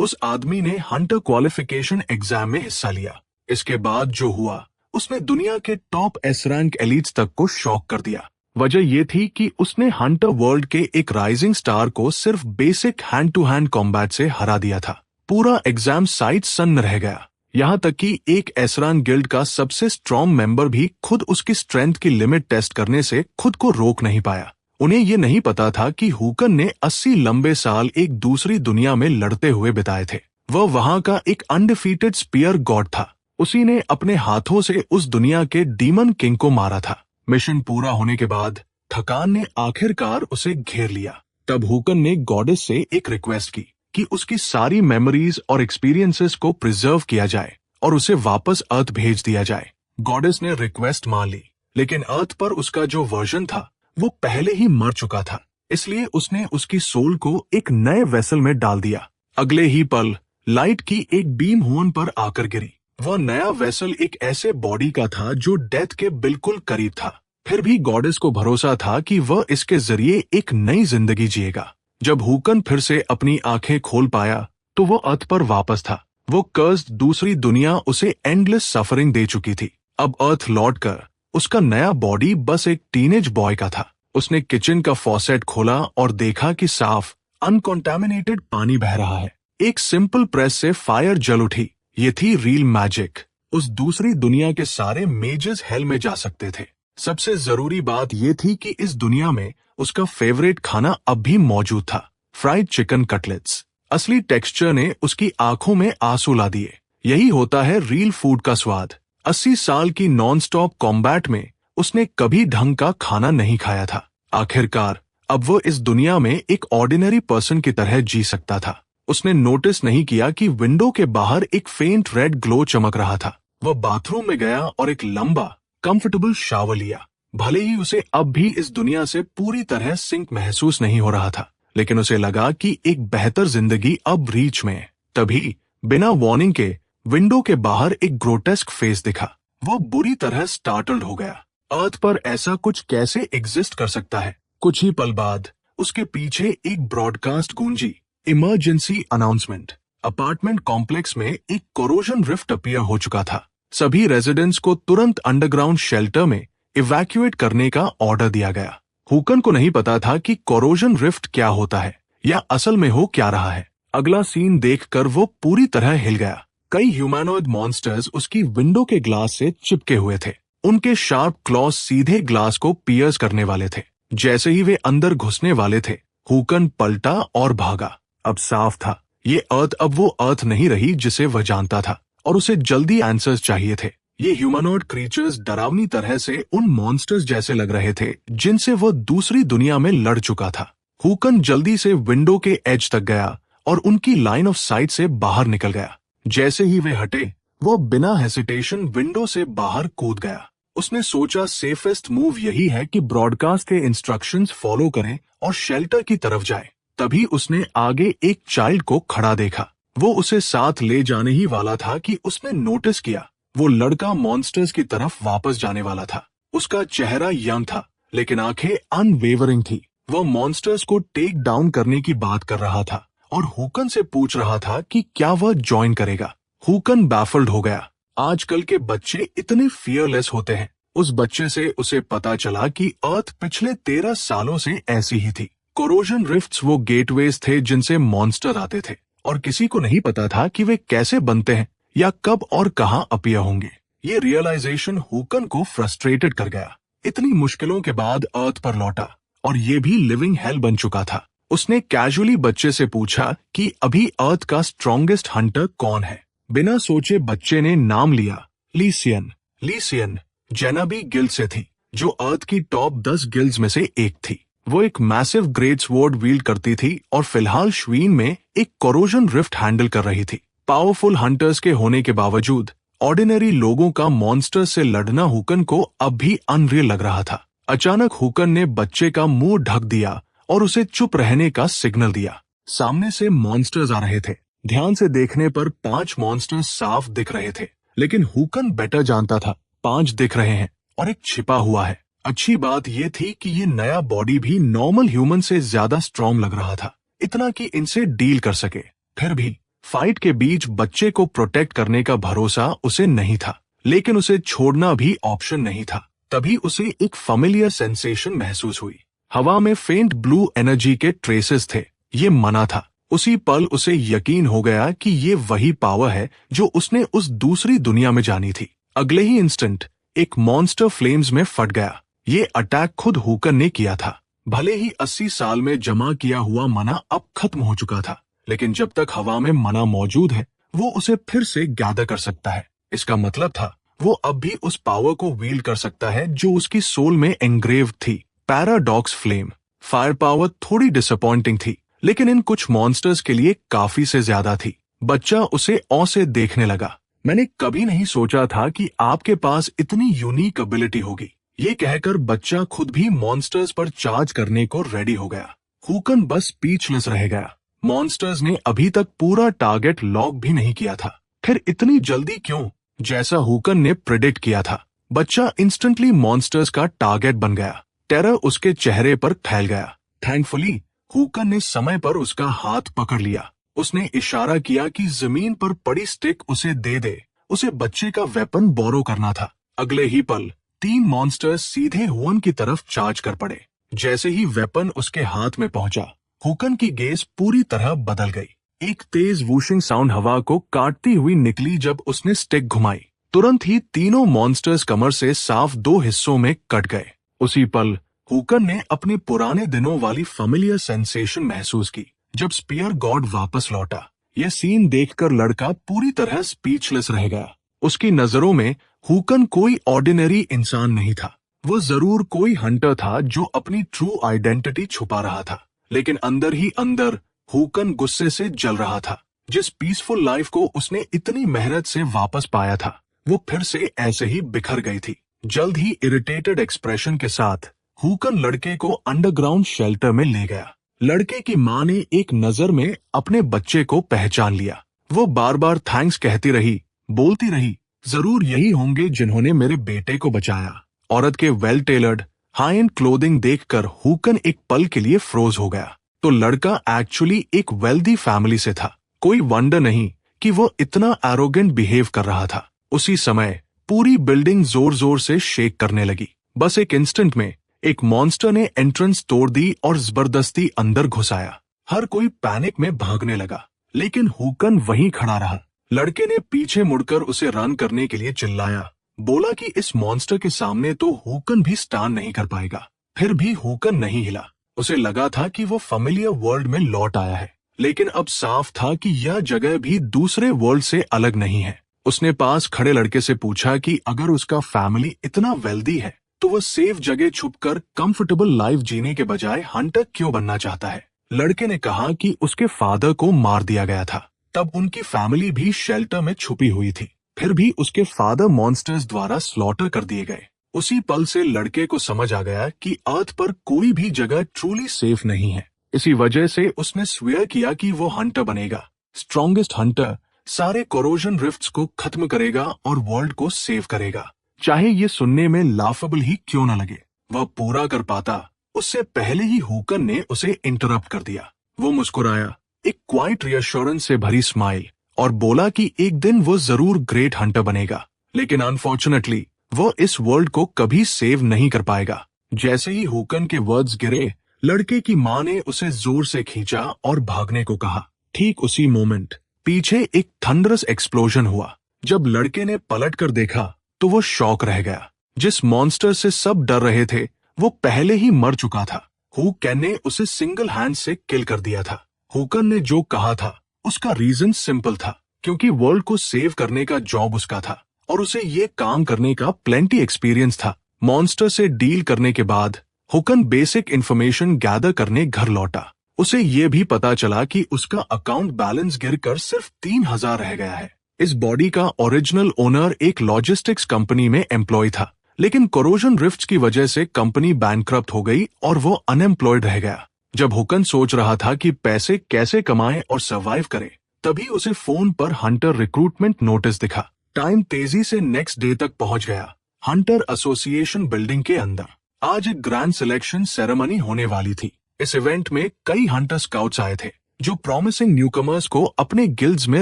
उस आदमी ने हंटर क्वालिफिकेशन एग्जाम में हिस्सा लिया। इसके बाद जो हुआ उसने दुनिया के टॉप एस रैंक एलिट्स तक को शॉक कर दिया। वजह यह थी कि उसने हंटर वर्ल्ड के एक राइजिंग स्टार को सिर्फ basic hand to hand combat से हरा दिया था। पूरा एग्जाम साइट सन्न रह गया। यहाँ तक कि एक एस रैंक गिल्ड का सबसे स्ट्रॉन्ग मेंबर भी खुद उसकी स्ट्रेंथ की लिमिट टेस्ट करने से खुद को रोक नहीं पाया। उन्हें ये नहीं पता था कि हुकन ने 80 लंबे साल एक दूसरी दुनिया में लड़ते हुए बिताए थे। वह वहां का एक अनडिफीटेड स्पीयर गॉड था। उसी ने अपने हाथों से उस दुनिया के डीमन किंग को मारा था। मिशन पूरा होने के बाद थकान ने आखिरकार उसे घेर लिया। तब हुकन ने गॉडेस से एक रिक्वेस्ट की कि उसकी सारी मेमोरीज और एक्सपीरियंसेस को प्रिजर्व किया जाए और उसे वापस अर्थ भेज दिया जाए। गॉडेस ने रिक्वेस्ट मान ली, लेकिन अर्थ पर उसका जो वर्जन था वो पहले ही मर चुका था। इसलिए उसने उसकी सोल को एक नए वेसल में डाल दिया। अगले ही पल लाइट की एक बीम हुन पर आकर गिरी। वह नया वेसल एक ऐसे बॉडी का था जो डेथ के बिल्कुल करीब था। फिर भी गॉडेस को भरोसा था कि वह इसके जरिए एक नई जिंदगी जिएगा। जब हुकन फिर से अपनी आंखें खोल पाया तो वो अर्थ पर वापस था। वो कर्स्ड दूसरी दुनिया उसे एंडलेस सफरिंग दे चुकी थी। अब अर्थ लौटकर उसका नया बॉडी बस एक टीनेज बॉय का था। उसने किचन का फॉसेट खोला और देखा कि साफ अनकॉन्टेमिनेटेड पानी बह रहा है। एक सिंपल प्रेस से फायर जल उठी। ये थी रियल मैजिक। उस दूसरी दुनिया के सारे मेजर्स हेल में जा सकते थे। सबसे जरूरी बात यह थी कि इस दुनिया में उसका फेवरेट खाना अब भी मौजूद था, फ्राइड चिकन कटलेट्स। असली टेक्सचर ने उसकी आंखों में आंसू ला दिए। यही होता है रियल फूड का स्वाद। 80 साल की नॉन स्टॉप कॉम्बैट में उसने कभी ढंग का खाना नहीं खाया था। आखिरकार अब वो इस दुनिया में एक ऑर्डिनरी पर्सन की तरह जी सकता था। उसने नोटिस नहीं किया कि विंडो के बाहर एक फेंट रेड ग्लो चमक रहा था। वह बाथरूम में गया और एक लंबा कंफर्टेबल शावर लिया। भले ही उसे अब भी इस दुनिया से पूरी तरह सिंक महसूस नहीं हो रहा था, लेकिन उसे लगा कि एक बेहतर जिंदगी अब रीच में है। तभी बिना वार्निंग के विंडो के बाहर एक ग्रोटेस्क फेस दिखा। वो बुरी तरह स्टार्टल्ड हो गया। अर्थ पर ऐसा कुछ कैसे एग्जिस्ट कर सकता है? कुछ ही पल बाद उसके पीछे एक ब्रॉडकास्ट गूंजी। Emergency announcement. अपार्टमेंट कॉम्प्लेक्स में एक कोरोजन रिफ्ट अपीयर हो चुका था। सभी रेजिडेंट्स को तुरंत अंडरग्राउंड शेल्टर में इवैक्यूएट करने का ऑर्डर दिया गया। हुकन को नहीं पता था कि कोरोजन रिफ्ट क्या होता है या असल में हो क्या रहा है। अगला सीन देखकर वो पूरी तरह हिल गया। कई ह्यूमैनॉइड मॉन्स्टर्स उसकी विंडो के ग्लास से चिपके हुए थे। उनके शार्प क्लॉज सीधे ग्लास को पियर्स करने वाले थे। जैसे ही वे अंदर घुसने वाले थे, हुकन पलटा और भागा। अब साफ था, ये अर्थ अब वो अर्थ नहीं रही जिसे वह जानता था, और उसे जल्दी आंसर्स चाहिए थे। ये ह्यूमनॉइड क्रीचर्स डरावनी तरह से उन मॉन्स्टर्स जैसे लग रहे थे जिनसे वह दूसरी दुनिया में लड़ चुका था। हुकन जल्दी से विंडो के एज तक गया और उनकी लाइन ऑफ साइट से बाहर निकल गया। जैसे ही वे हटे, वो बिना हेसिटेशन विंडो से बाहर कूद गया। उसने सोचा सेफेस्ट मूव यही है कि ब्रॉडकास्ट के इंस्ट्रक्शंस फॉलो करें और शेल्टर की तरफ जाए। तभी उसने आगे एक चाइल्ड को खड़ा देखा। वो उसे साथ ले जाने ही वाला था कि उसने नोटिस किया वो लड़का मॉन्स्टर्स की तरफ वापस जाने वाला था। उसका चेहरा यंग था, लेकिन आंखें अनवेवरिंग थी। वह मॉन्स्टर्स को टेक डाउन करने की बात कर रहा था और हुकन से पूछ रहा था कि क्या वह ज्वाइन करेगा। हुकन बैफल्ड हो गया। आजकल के बच्चे इतने फियरलेस होते हैं। उस बच्चे से उसे पता चला कि अर्थ पिछले 13 सालों से ऐसी ही थी। कोरोजन रिफ्ट्स वो गेटवेज थे जिनसे मॉन्स्टर आते थे, और किसी को नहीं पता था कि वे कैसे बनते हैं या कब और कहां अपीयर होंगे। ये रियलाइजेशन हुकन को फ्रस्ट्रेटेड कर गया। इतनी मुश्किलों के बाद अर्थ पर लौटा और ये भी लिविंग हेल बन चुका था। उसने कैजुअली बच्चे से पूछा कि अभी अर्थ का स्ट्रॉन्गेस्ट हंटर कौन है। बिना सोचे बच्चे ने नाम लिया, लीसियन। लीसियन जेनाबी गिल्ड से थी, जो अर्थ की टॉप 10 गिल्ड्स में से एक थी। वो एक मैसिव ग्रेट स्वॉर्ड वील्ड करती थी और फिलहाल श्वीन में एक कोरोजन रिफ्ट हैंडल कर रही थी। पावरफुल हंटर्स के होने के बावजूद ऑर्डिनरी लोगों का मॉन्स्टर से लड़ना हुकन को अब भी अनरियल लग रहा था। अचानक हुकन ने बच्चे का मुंह ढक दिया और उसे चुप रहने का सिग्नल दिया। सामने से मॉन्स्टर्स आ रहे थे। ध्यान से देखने पर 5 मॉन्स्टर्स साफ दिख रहे थे, लेकिन हुकन बेटर जानता था 5 दिख रहे हैं और एक छिपा हुआ है। अच्छी बात यह थी कि ये नया बॉडी भी नॉर्मल ह्यूमन से ज्यादा स्ट्रॉन्ग लग रहा था, इतना कि इनसे डील कर सके। फिर भी फाइट के बीच बच्चे को प्रोटेक्ट करने का भरोसा उसे नहीं था, लेकिन उसे छोड़ना भी ऑप्शन नहीं था। तभी उसे एक फेमिलियर सेंसेशन महसूस हुई। हवा में फेंट ब्लू एनर्जी के ट्रेसेस थे। ये मना था। उसी पल उसे यकीन हो गया कि ये वही पावर है जो उसने उस दूसरी दुनिया में जानी थी। अगले ही इंस्टेंट एक मॉन्स्टर फ्लेम्स में फट गया। ये अटैक खुद हुकन ने किया था। भले ही 80 साल में जमा किया हुआ मना अब खत्म हो चुका था, लेकिन जब तक हवा में मना मौजूद है वो उसे फिर से गैदर कर सकता है। इसका मतलब था वो अब भी उस पावर को वील्ड कर सकता है जो उसकी सोल में एंग्रेव थी। Paradox flame. फायर पावर थोड़ी डिसअपॉइंटिंग थी, लेकिन इन कुछ मॉन्स्टर्स के लिए काफी से ज्यादा थी। बच्चा उसे औ से देखने लगा। मैंने कभी नहीं सोचा था कि आपके पास इतनी यूनिक एबिलिटी होगी। ये कहकर बच्चा खुद भी मॉन्स्टर्स पर चार्ज करने को रेडी हो गया। हुकन बस स्पीचलेस रह गया। मॉन्स्टर्स ने अभी तक पूरा टारगेट लॉक भी नहीं किया था, फिर इतनी जल्दी क्यों? जैसा हुकन ने प्रेडिक्ट किया था, बच्चा इंस्टेंटली मॉन्स्टर्स का टारगेट बन गया। टेरर उसके चेहरे पर फैल गया। थैंकफुली हुकन ने समय पर उसका हाथ पकड़ लिया। उसने इशारा किया कि जमीन पर पड़ी स्टिक उसे दे दे। उसे बच्चे का वेपन बोरो करना था। अगले ही पल 3 मॉन्स्टर्स सीधे हुकन की तरफ चार्ज कर पड़े। जैसे ही वेपन उसके हाथ में पहुंचा, हुकन की गेज पूरी तरह बदल गई। एक तेज वूशिंग साउंड हवा को काटती हुई निकली जब उसने स्टिक घुमाई। तुरंत ही तीनों मॉन्स्टर्स कमर से साफ 2 हिस्सों में कट गए। उसी पल हुकन ने अपने पुराने दिनों वाली फेमिलियर सेंसेशन महसूस की जब स्पीयर गॉड वापस लौटा। यह सीन देखकर लड़का पूरी तरह स्पीचलेस रह गया। उसकी नजरों में हुकन कोई ऑर्डिनरी इंसान नहीं था। वो जरूर कोई हंटर था जो अपनी ट्रू आइडेंटिटी छुपा रहा था, लेकिन अंदर ही अंदर हुकन गुस्से से जल रहा था। जिस पीसफुल लाइफ को उसने इतनी मेहनत से वापस पाया था, वो फिर से ऐसे ही बिखर गई थी। जल्द ही इरिटेटेड एक्सप्रेशन के साथ हुकन लड़के को अंडरग्राउंड शेल्टर में ले गया। लड़के की मां ने एक नजर में अपने बच्चे को पहचान लिया। वो बार बार थैंक्स कहती रही, बोलती रही, जरूर यही होंगे जिन्होंने मेरे बेटे को बचाया। औरत के well tailored high and clothing देखकर हुकन एक पल के लिए फ्रोज हो गया। तो लड़का एक्चुअली एक वेल्दी फैमिली से था। कोई वंडर नहीं कि वो इतना एरोगेंट बिहेव कर रहा था। उसी समय पूरी बिल्डिंग जोर जोर से शेक करने लगी। बस एक इंस्टेंट में एक मॉन्स्टर ने एंट्रेंस तोड़ दी और जबरदस्ती अंदर घुस आया। हर कोई पैनिक में भागने लगा, लेकिन हुकन वहीं खड़ा रहा। लड़के ने पीछे मुड़कर उसे रन करने के लिए चिल्लाया, बोला कि इस मॉन्स्टर के सामने तो हुकन भी स्टैंड नहीं कर पाएगा। फिर भी हुकन नहीं हिला। उसे लगा था कि वो फेमिलियर वर्ल्ड में लौट आया है, लेकिन अब साफ था कि यह जगह भी दूसरे वर्ल्ड से अलग नहीं है। उसने पास खड़े लड़के से पूछा कि अगर उसका फैमिली इतना वेल्दी है तो वो सेफ जगह छुपकर कंफर्टेबल लाइफ जीने के बजाय हंटर क्यों बनना चाहता है। लड़के ने कहा कि उसके फादर को मार दिया गया था, तब उनकी फैमिली भी शेल्टर में छुपी हुई थी। फिर भी उसके फादर मॉन्स्टर्स द्वारा स्लॉटर कर दिए गए। उसी पल से लड़के को समझ आ गया कि अर्थ पर कोई भी जगह ट्रूली सेफ नहीं है। इसी वजह से उसने स्वेयर किया कि वो हंटर बनेगा। स्ट्रॉन्गेस्ट हंटर सारे कोरोजन रिफ्ट्स को खत्म करेगा और वर्ल्ड को सेव करेगा। चाहे ये सुनने में लाफेबल ही क्यों न लगे। वह पूरा कर पाता उससे पहले ही हुकन ने उसे इंटरप्ट कर दिया। वो मुस्कुराया, एक क्वाइट रियश्योरेंस से भरी स्माइल, और बोला कि एक दिन वो जरूर ग्रेट हंटर बनेगा, लेकिन अनफॉर्चुनेटली वो इस वर्ल्ड को कभी सेव नहीं कर पाएगा। जैसे ही हुकन के वर्ड्स गिरे, लड़के की मां ने उसे जोर से खींचा और भागने को कहा। ठीक उसी मोमेंट पीछे एक थंडरस एक्सप्लोजन हुआ। जब लड़के ने पलट कर देखा तो वो शॉक रह गया। जिस मॉन्स्टर से सब डर रहे थे वो पहले ही मर चुका था। हुकन ने उसे सिंगल हैंड से किल कर दिया था। हुकन ने जो कहा था उसका रीजन सिंपल था, क्योंकि वर्ल्ड को सेव करने का जॉब उसका था और उसे ये काम करने का प्लेंटी एक्सपीरियंस था। मॉन्स्टर से डील करने के बाद हुकन बेसिक इंफॉर्मेशन गैदर करने घर लौटा। उसे ये भी पता चला कि उसका अकाउंट बैलेंस गिरकर सिर्फ 3000 रह गया है। इस बॉडी का ओरिजिनल ओनर एक लॉजिस्टिक्स कंपनी में एम्प्लॉय था, लेकिन कोरोजन रिफ्ट्स की वजह से कंपनी बैंकक्रप्ट हो गई और वो अनएम्प्लॉयड रह गया। जब हुकन सोच रहा था कि पैसे कैसे कमाए और सर्वाइव करे, तभी उसे फोन पर हंटर रिक्रूटमेंट नोटिस दिखा। टाइम तेजी से नेक्स्ट डे तक पहुंच गया। हंटर एसोसिएशन बिल्डिंग के अंदर आज एक ग्रैंड सिलेक्शन सेरेमनी होने वाली थी। इस इवेंट में कई हंटर स्काउट्स आए थे। जो प्रॉमिसिंग न्यूकमर्स को अपने गिल्ड्स में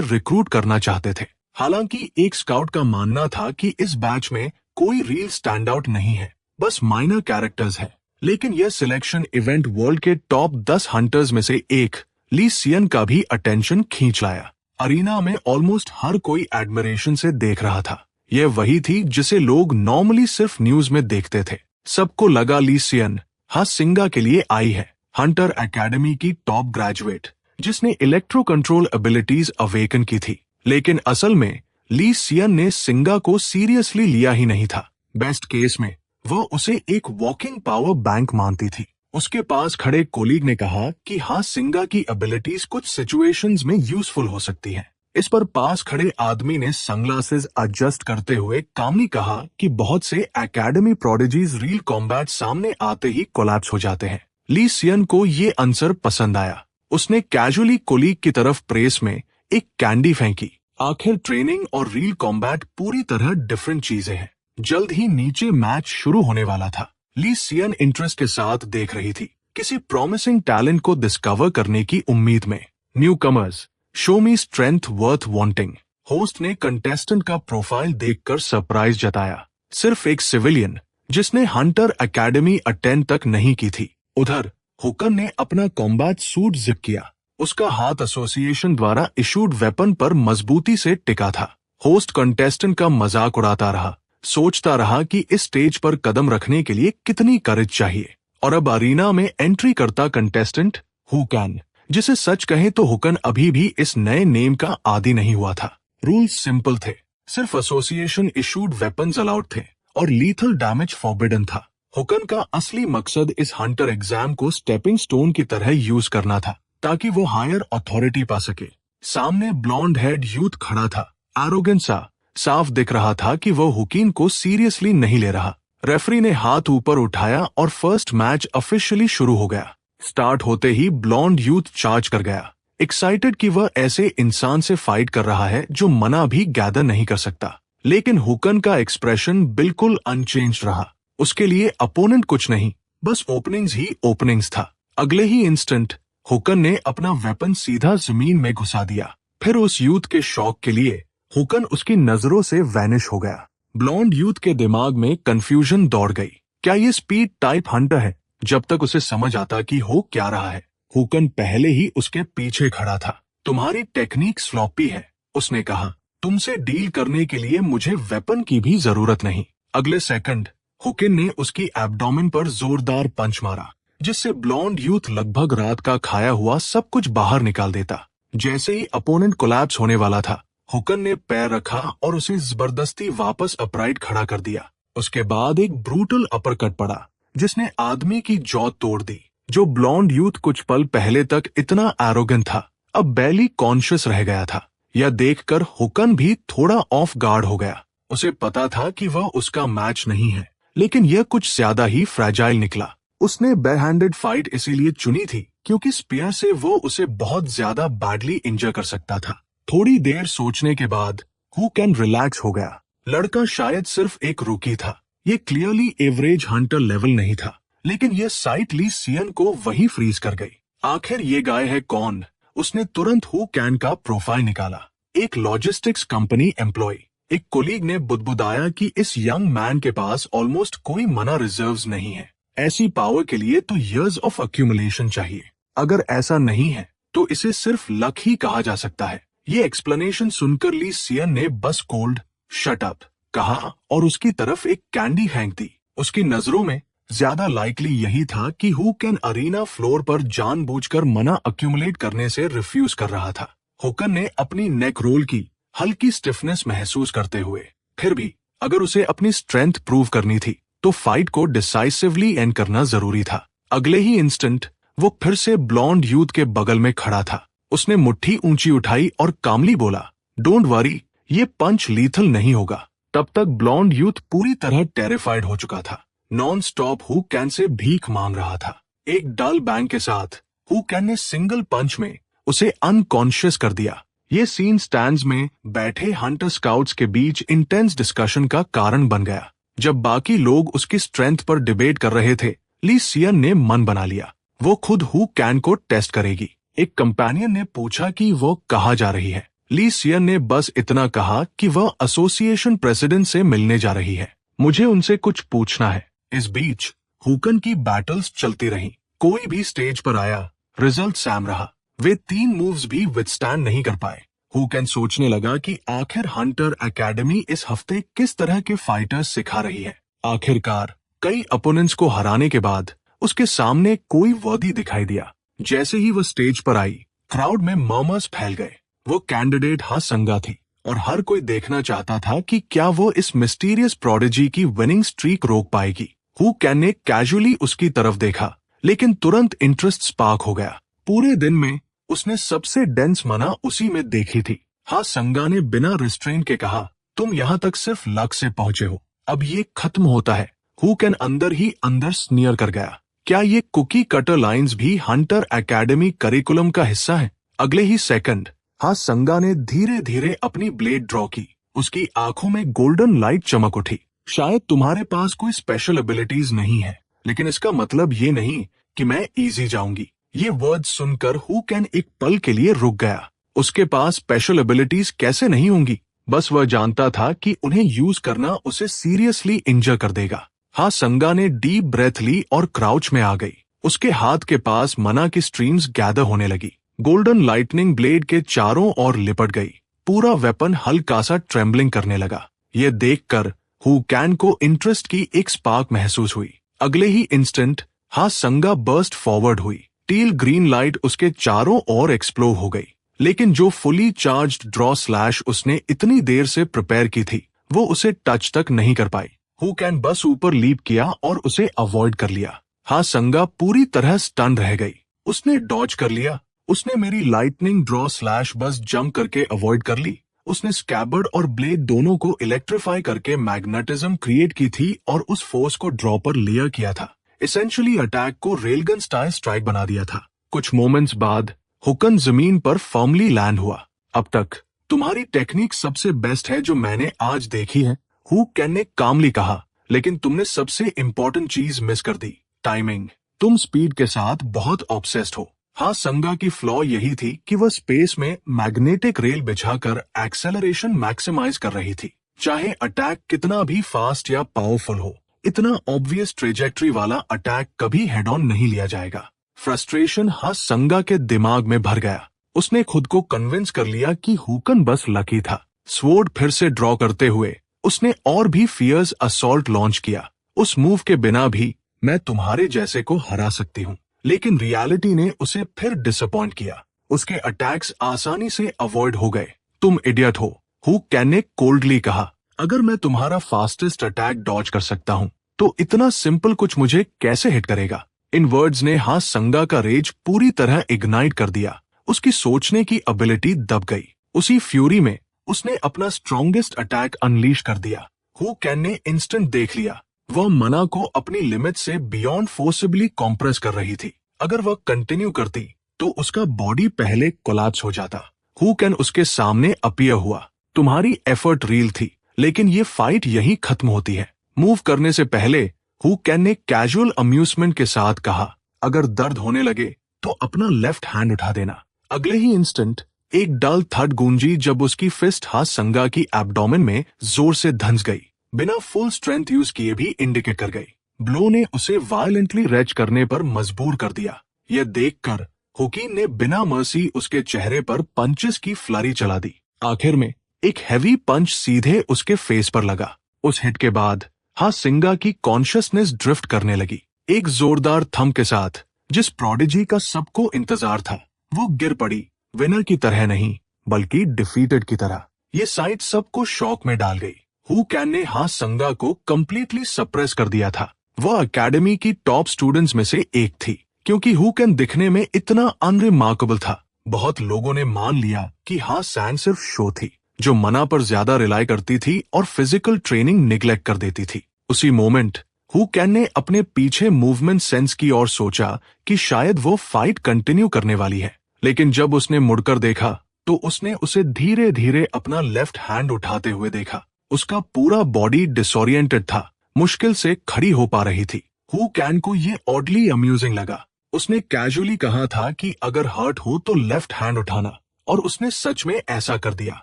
रिक्रूट करना चाहते थे। हालांकि एक स्काउट का मानना था कि इस बैच में कोई रियल स्टैंड आउट नहीं है, बस माइनर कैरेक्टर्स है। लेकिन यह सिलेक्शन इवेंट वर्ल्ड के टॉप 10 हंटर्स में से एक ली सियन का भी अटेंशन खींच लाया। अरीना में ऑलमोस्ट हर कोई एडमिरेशन से देख रहा था। यह वही थी जिसे लोग नॉर्मली सिर्फ न्यूज में देखते थे। सबको लगा ली सियन सिंगा के लिए आई है, हंटर एकेडमी की टॉप ग्रेजुएट जिसने इलेक्ट्रो कंट्रोल एबिलिटीज अवेकन की थी। लेकिन असल में ली सियन ने सिंगा को सीरियसली लिया ही नहीं था। बेस्ट केस में वह उसे एक वॉकिंग पावर बैंक मानती थी। उसके पास खड़े कोलीग ने कहा कि सिंगा की एबिलिटीज कुछ सिचुएशंस में यूजफुल हो सकती हैं। इस पर पास खड़े आदमी ने सनग्लासेस एडजस्ट करते हुए कामली कहा कि बहुत से एकेडमी प्रोडिजीज रियल कॉम्बैट सामने आते ही कोलैप्स हो जाते हैं। ली सियन को ये आंसर पसंद आया। उसने कैजुअली कोलीग की तरफ प्रेस में एक कैंडी फेंकी। आखिर ट्रेनिंग और रियल कॉम्बैट पूरी तरह डिफरेंट चीजें हैं। जल्द ही नीचे मैच शुरू होने वाला था। ली सियन इंटरेस्ट के साथ देख रही थी, किसी प्रॉमिसिंग टैलेंट को डिस्कवर करने की उम्मीद में। न्यू कमर्स, शो मी स्ट्रेंथ वर्थ वांटिंग। होस्ट ने कंटेस्टेंट का प्रोफाइल देखकर सरप्राइज जताया। सिर्फ एक सिविलियन जिसने हंटर एकेडमी अटेंड तक नहीं की थी। उधर हुकन ने अपना कॉम्बैट सूट जिप किया। उसका हाथ एसोसिएशन द्वारा इशूड वेपन पर मजबूती से टिका था। होस्ट कंटेस्टेंट का मजाक उड़ाता रहा, सोचता रहा कि इस स्टेज पर कदम रखने के लिए कितनी करेज चाहिए। और अब अरीना में एंट्री करता कंटेस्टेंट हुकन, जिसे सच कहें तो हुकन अभी भी इस नए नेम का आदी नहीं हुआ था। रूल्स सिंपल थे, सिर्फ एसोसिएशन इशूड वेपन्स अलाउड थे और लीथल डैमेज फॉरबिडन था। हुकन का असली मकसद इस हंटर एग्जाम को स्टेपिंग स्टोन की तरह यूज करना था, ताकि वो हायर अथॉरिटी पा सके। सामने ब्लॉन्ड हेड यूथ खड़ा था, एरोगेंट सा। साफ दिख रहा था कि वह हुकीन को सीरियसली नहीं ले रहा। रेफरी ने हाथ ऊपर उठाया और फर्स्ट मैच ऑफिशियली शुरू हो गया। स्टार्ट होते ही ब्लॉन्ड यूथ चार्ज कर गया, एक्साइटेड कि वह ऐसे इंसान से फाइट कर रहा है जो मना भी गैदर नहीं कर सकता। लेकिन हुकन का एक्सप्रेशन बिल्कुल अनचेंज्ड रहा। उसके लिए अपोनेंट कुछ नहीं, बस ओपनिंग्स ही ओपनिंग्स था। अगले ही इंस्टेंट हुकन ने अपना वेपन सीधा जमीन में घुसा दिया। फिर उस यूथ के शॉक के लिए हुकन उसकी नजरों से वैनिश हो गया। ब्लॉन्ड यूथ के दिमाग में कंफ्यूजन दौड़ गई। क्या ये स्पीड टाइप हंटर है? जब तक उसे समझ आता कि हो क्या रहा है। हुकन पहले ही उसके पीछे खड़ा था। तुम्हारी टेक्निक स्लॉपी है, उसने कहा। तुमसे डील करने के लिए मुझे वेपन की भी जरूरत नहीं। अगले सेकंड हुकिन ने उसकी एब्डोमेन पर जोरदार पंच मारा, जिससे ब्लॉन्ड यूथ लगभग रात का खाया हुआ सब कुछ बाहर निकाल देता। जैसे ही अपोनेंट कोलैप्स होने वाला था, हुकन ने पैर रखा और उसे जबरदस्ती वापस अपराइट खड़ा कर दिया। उसके बाद एक ब्रूटल अपरकट पड़ा, जिसने आदमी की जॉ तोड़ दी। जो ब्लॉन्ड यूथ कुछ पल पहले तक इतना एरोगेंट था, अब बैली कॉन्शियस रह गया था। यह देखकर हुकन भी थोड़ा ऑफ गार्ड हो गया। उसे पता था कि वह उसका मैच नहीं है, लेकिन यह कुछ ज्यादा ही फ्रैजाइल निकला। उसने बैरहैंडेड फाइट इसीलिए चुनी थी क्योंकि स्पीयर से वो उसे बहुत ज्यादा बैडली इंजर कर सकता था। थोड़ी देर सोचने के बाद हुकन रिलैक्स हो गया। लड़का शायद सिर्फ एक रूकी था। ये क्लियरली एवरेज हंटर लेवल नहीं था, लेकिन यह साइट ली सियन को वही फ्रीज कर गई। आखिर ये गाय है कौन? उसने तुरंत हुकन का प्रोफाइल निकाला। एक लॉजिस्टिक्स कंपनी एम्प्लॉय। एक कोलीग ने बुदबुदाया कि इस यंग मैन के पास ऑलमोस्ट कोई मना रिजर्व्स नहीं है। ऐसी पावर के लिए तो इयर्स ऑफ अक्यूमुलेशन चाहिए। अगर ऐसा नहीं है तो इसे सिर्फ लक ही कहा जा सकता है। ये एक्सप्लेनेशन सुनकर ली सियन ने बस कोल्ड शट अप कहा और उसकी तरफ एक कैंडी फेंक दी। उसकी नजरों में ज्यादा लाइकली यही था कि हुकन अरीना फ्लोर पर जानबूझकर मना अक्यूमुलेट करने से रिफ्यूज कर रहा था। हुकन ने अपनी नेक रोल की, हल्की स्टिफनेस महसूस करते हुए। फिर भी अगर उसे अपनी स्ट्रेंथ प्रूव करनी थी तो फाइट को डिसाइसिवली एंड करना जरूरी था। अगले ही इंस्टेंट वो फिर से ब्लॉन्ड यूथ के बगल में खड़ा था। उसने मुट्ठी ऊंची उठाई और कामली बोला, डोंट वरी, ये पंच लीथल नहीं होगा। तब तक ब्लॉन्ड यूथ पूरी तरह टेरिफाइड हो चुका था। नॉन स्टॉप हुकन से भीख मांग रहा था। एक डल बैंग के साथ हुकन ने सिंगल पंच में उसे अनकॉन्शियस कर दिया। ये सीन स्टैंड्स में बैठे हंटर स्काउट्स के बीच इंटेंस डिस्कशन का कारण बन गया। जब बाकी लोग उसकी स्ट्रेंथ पर डिबेट कर रहे थे, ली सियन ने मन बना लिया, वो खुद हुकन को टेस्ट करेगी। एक कंपेनियन ने पूछा कि वो कहाँ जा रही है। ली सियन ने बस इतना कहा कि वह एसोसिएशन प्रेसिडेंट से मिलने जा रही है, मुझे उनसे कुछ पूछना है। इस बीच हुकन की बैटल्स चलती रहीं। कोई भी स्टेज पर आया, रिजल्ट सैम रहा। वे 3 मूव्स भी विथस्टैंड नहीं कर पाए। हुकन सोचने लगा कि आखिर हंटर एकेडमी इस हफ्ते किस तरह के फाइटर्स सिखा रही है। आखिरकार कई अपोनेंट्स को हराने के बाद उसके सामने कोई वर्दी दिखाई दिया। जैसे ही वो स्टेज पर आई, क्राउड में मर्मर्स फैल गए। वो कैंडिडेट हा संगा थी और हर कोई देखना चाहता था कि क्या वो इस मिस्टीरियस प्रोडिजी की विनिंग स्ट्रीक रोक पाएगी। हु कैन ने कैजुअली उसकी तरफ देखा, लेकिन तुरंत इंटरेस्ट स्पार्क हो गया। पूरे दिन में उसने सबसे डेंस मना उसी में देखी थी। हा संगा ने बिना रिस्ट्रेन के कहा, तुम यहाँ तक सिर्फ लक से पहुंचे हो, अब ये खत्म होता है। हु कैन अंदर ही अंदर स्नीयर कर गया, क्या ये कुकी कटर लाइंस भी हंटर एकेडमी करिकुलम का हिस्सा है? अगले ही सेकंड हा संगा ने धीरे धीरे अपनी ब्लेड ड्रॉ की। उसकी आंखों में गोल्डन लाइट चमक उठी। शायद तुम्हारे पास कोई स्पेशल एबिलिटीज नहीं है, लेकिन इसका मतलब ये नहीं कि मैं इजी जाऊंगी। ये वर्ड सुनकर हु कैन एक पल के लिए रुक गया। उसके पास स्पेशल एबिलिटीज कैसे नहीं होंगी? बस वह जानता था कि उन्हें यूज करना उसे सीरियसली इंजर कर देगा। हा संगा ने डीप ब्रेथ ली और क्राउच में आ गई। उसके हाथ के पास मना की स्ट्रीम्स गैदर होने लगी। गोल्डन लाइटनिंग ब्लेड के चारों ओर लिपट गई। पूरा वेपन हल्का सा ट्रेम्बलिंग करने लगा। ये देखकर हु कैन को इंटरेस्ट की एक स्पार्क महसूस हुई। अगले ही इंस्टेंट हा संगा बर्स्ट फॉरवर्ड हुई। टील ग्रीन लाइट उसके चारों ओर एक्सप्लोर हो गई, लेकिन जो फुली चार्ज्ड ड्रॉ स्लैश उसने इतनी देर से प्रिपेयर की थी, वो उसे टच तक नहीं कर पाई। हु कैन बस ऊपर लीप किया और उसे अवॉइड कर लिया। हा संगा पूरी तरह स्टन रह गई। उसने डॉज कर लिया। उसने मेरी लाइटनिंग ड्रॉ स्लैश बस जंप करके अवॉइड कर ली। उसने स्कैबर्ड और ब्लेड दोनों को इलेक्ट्रीफाई करके मैग्नेटिज्म क्रिएट की थी और उस फोर्स को ड्रॉ पर लेयर किया था। एसेंशियली अटैक को रेलगन स्टाइल स्ट्राइक बना दिया था। कुछ मोमेंट्स बाद हुकन जमीन पर फर्मली लैंड हुआ। अब तक तुम्हारी टेक्निक सबसे बेस्ट है जो मैंने आज देखी है, हु कैन ने कामली कहा, लेकिन तुमने सबसे इम्पोर्टेंट चीज मिस कर दी, टाइमिंग। तुम स्पीड के साथ बहुत ऑब्सेस्ड हो। हाँ संगा की फ्लॉ यही थी कि वह स्पेस में मैग्नेटिक रेल बिछाकर एक्सेलरेशन मैक्सिमाइज कर रही थी। चाहे अटैक कितना भी फास्ट या पावरफुल हो, इतना ऑब्वियस ट्रेजेक्ट्री वाला अटैक कभी हेड ऑन नहीं लिया जाएगा। फ्रस्ट्रेशन हा संगा के दिमाग में भर गया। उसने खुद को कन्विंस कर लिया कि हुकन बस लकी था। स्वॉर्ड फिर से ड्रॉ करते हुए उसने और भी फियर्स असॉल्ट लॉन्च किया। उस मूव के बिना भी मैं तुम्हारे जैसे को हरा सकती हूँ, लेकिन रियलिटी ने उसे फिर डिसअपॉइंट किया। उसके अटैक्स आसानी से अवॉइड हो गए। तुम इडियट हो, हु कैन ने कोल्डली कहा। अगर मैं तुम्हारा फास्टेस्ट अटैक डॉज कर सकता हूँ, तो इतना सिंपल कुछ मुझे कैसे हिट करेगा? इन वर्ड्स ने हा संगा का रेज पूरी तरह इग्नाइट कर दिया। उसकी सोचने की एबिलिटी दब गई। उसी फ्यूरी में उसने अपना स्ट्रॉन्गेस्ट अटैक अनलीश कर दिया। हु कैन ने इंस्टेंट देख लिया। वह मना को अपनी लिमिट से बियॉन्ड फोर्सिबली कॉम्प्रेस कर रही थी। अगर वह कंटिन्यू करती तो उसका बॉडी पहले कोलैप्स हो जाता। हु कैन उसके सामने अपीयर हुआ। तुम्हारी एफर्ट रील थी, लेकिन ये फाइट यहीं खत्म होती है। मूव करने से पहले हु कैन ने कैजुअल अम्यूजमेंट के साथ कहा, अगर दर्द होने लगे तो अपना लेफ्ट हैंड उठा देना। अगले ही इंस्टेंट एक डल थड गूंजी जब उसकी फिस्ट हा संगा की एब्डोमेन में जोर से धंस गई। बिना फुल स्ट्रेंथ यूज किए भी इंडिकेट कर गई। ब्लो ने उसे वायलेंटली रेज करने पर मजबूर कर दिया। यह देखकर हुकीन ने बिना मर्सी उसके चेहरे पर पंचेस की फ्लरी चला दी। आखिर में एक हैवी पंच सीधे उसके फेस पर लगा। उस हिट के बाद हा सिंगा की कॉन्शियसनेस ड्रिफ्ट करने लगी। एक जोरदार थंब के साथ, जिस प्रोडिजी का सबको इंतजार था, वो गिर पड़ी। विनर की तरह नहीं, बल्कि डिफीटेड की तरह। ये साइट सबको शॉक में डाल गई। हु कैन ने हा संगा को कंप्लीटली सप्रेस कर दिया था। वह एकेडमी की टॉप स्टूडेंट्स में से एक थी, क्योंकि हु कैन दिखने में इतना अनरिमार्केबल था। बहुत लोगों ने मान लिया कि हा सैन सिर्फ शो थी, जो मना पर ज्यादा रिलाई करती थी और फिजिकल ट्रेनिंग निग्लेक्ट कर देती थी। उसी मोमेंट हु कैन ने अपने पीछे मूवमेंट सेंस की और सोचा कि शायद वो फाइट कंटिन्यू करने वाली है, लेकिन जब उसने मुड़कर देखा तो उसने उसे धीरे धीरे अपना लेफ्ट हैंड उठाते हुए देखा। उसका पूरा बॉडी डिसोरिएंटेड था, मुश्किल से खड़ी हो पा रही थी। हु कैन को ये ऑडली अम्यूजिंग लगा। उसने कैजुअली कहा था कि अगर हर्ट हो तो लेफ्ट हैंड उठाना, और उसने सच में ऐसा कर दिया।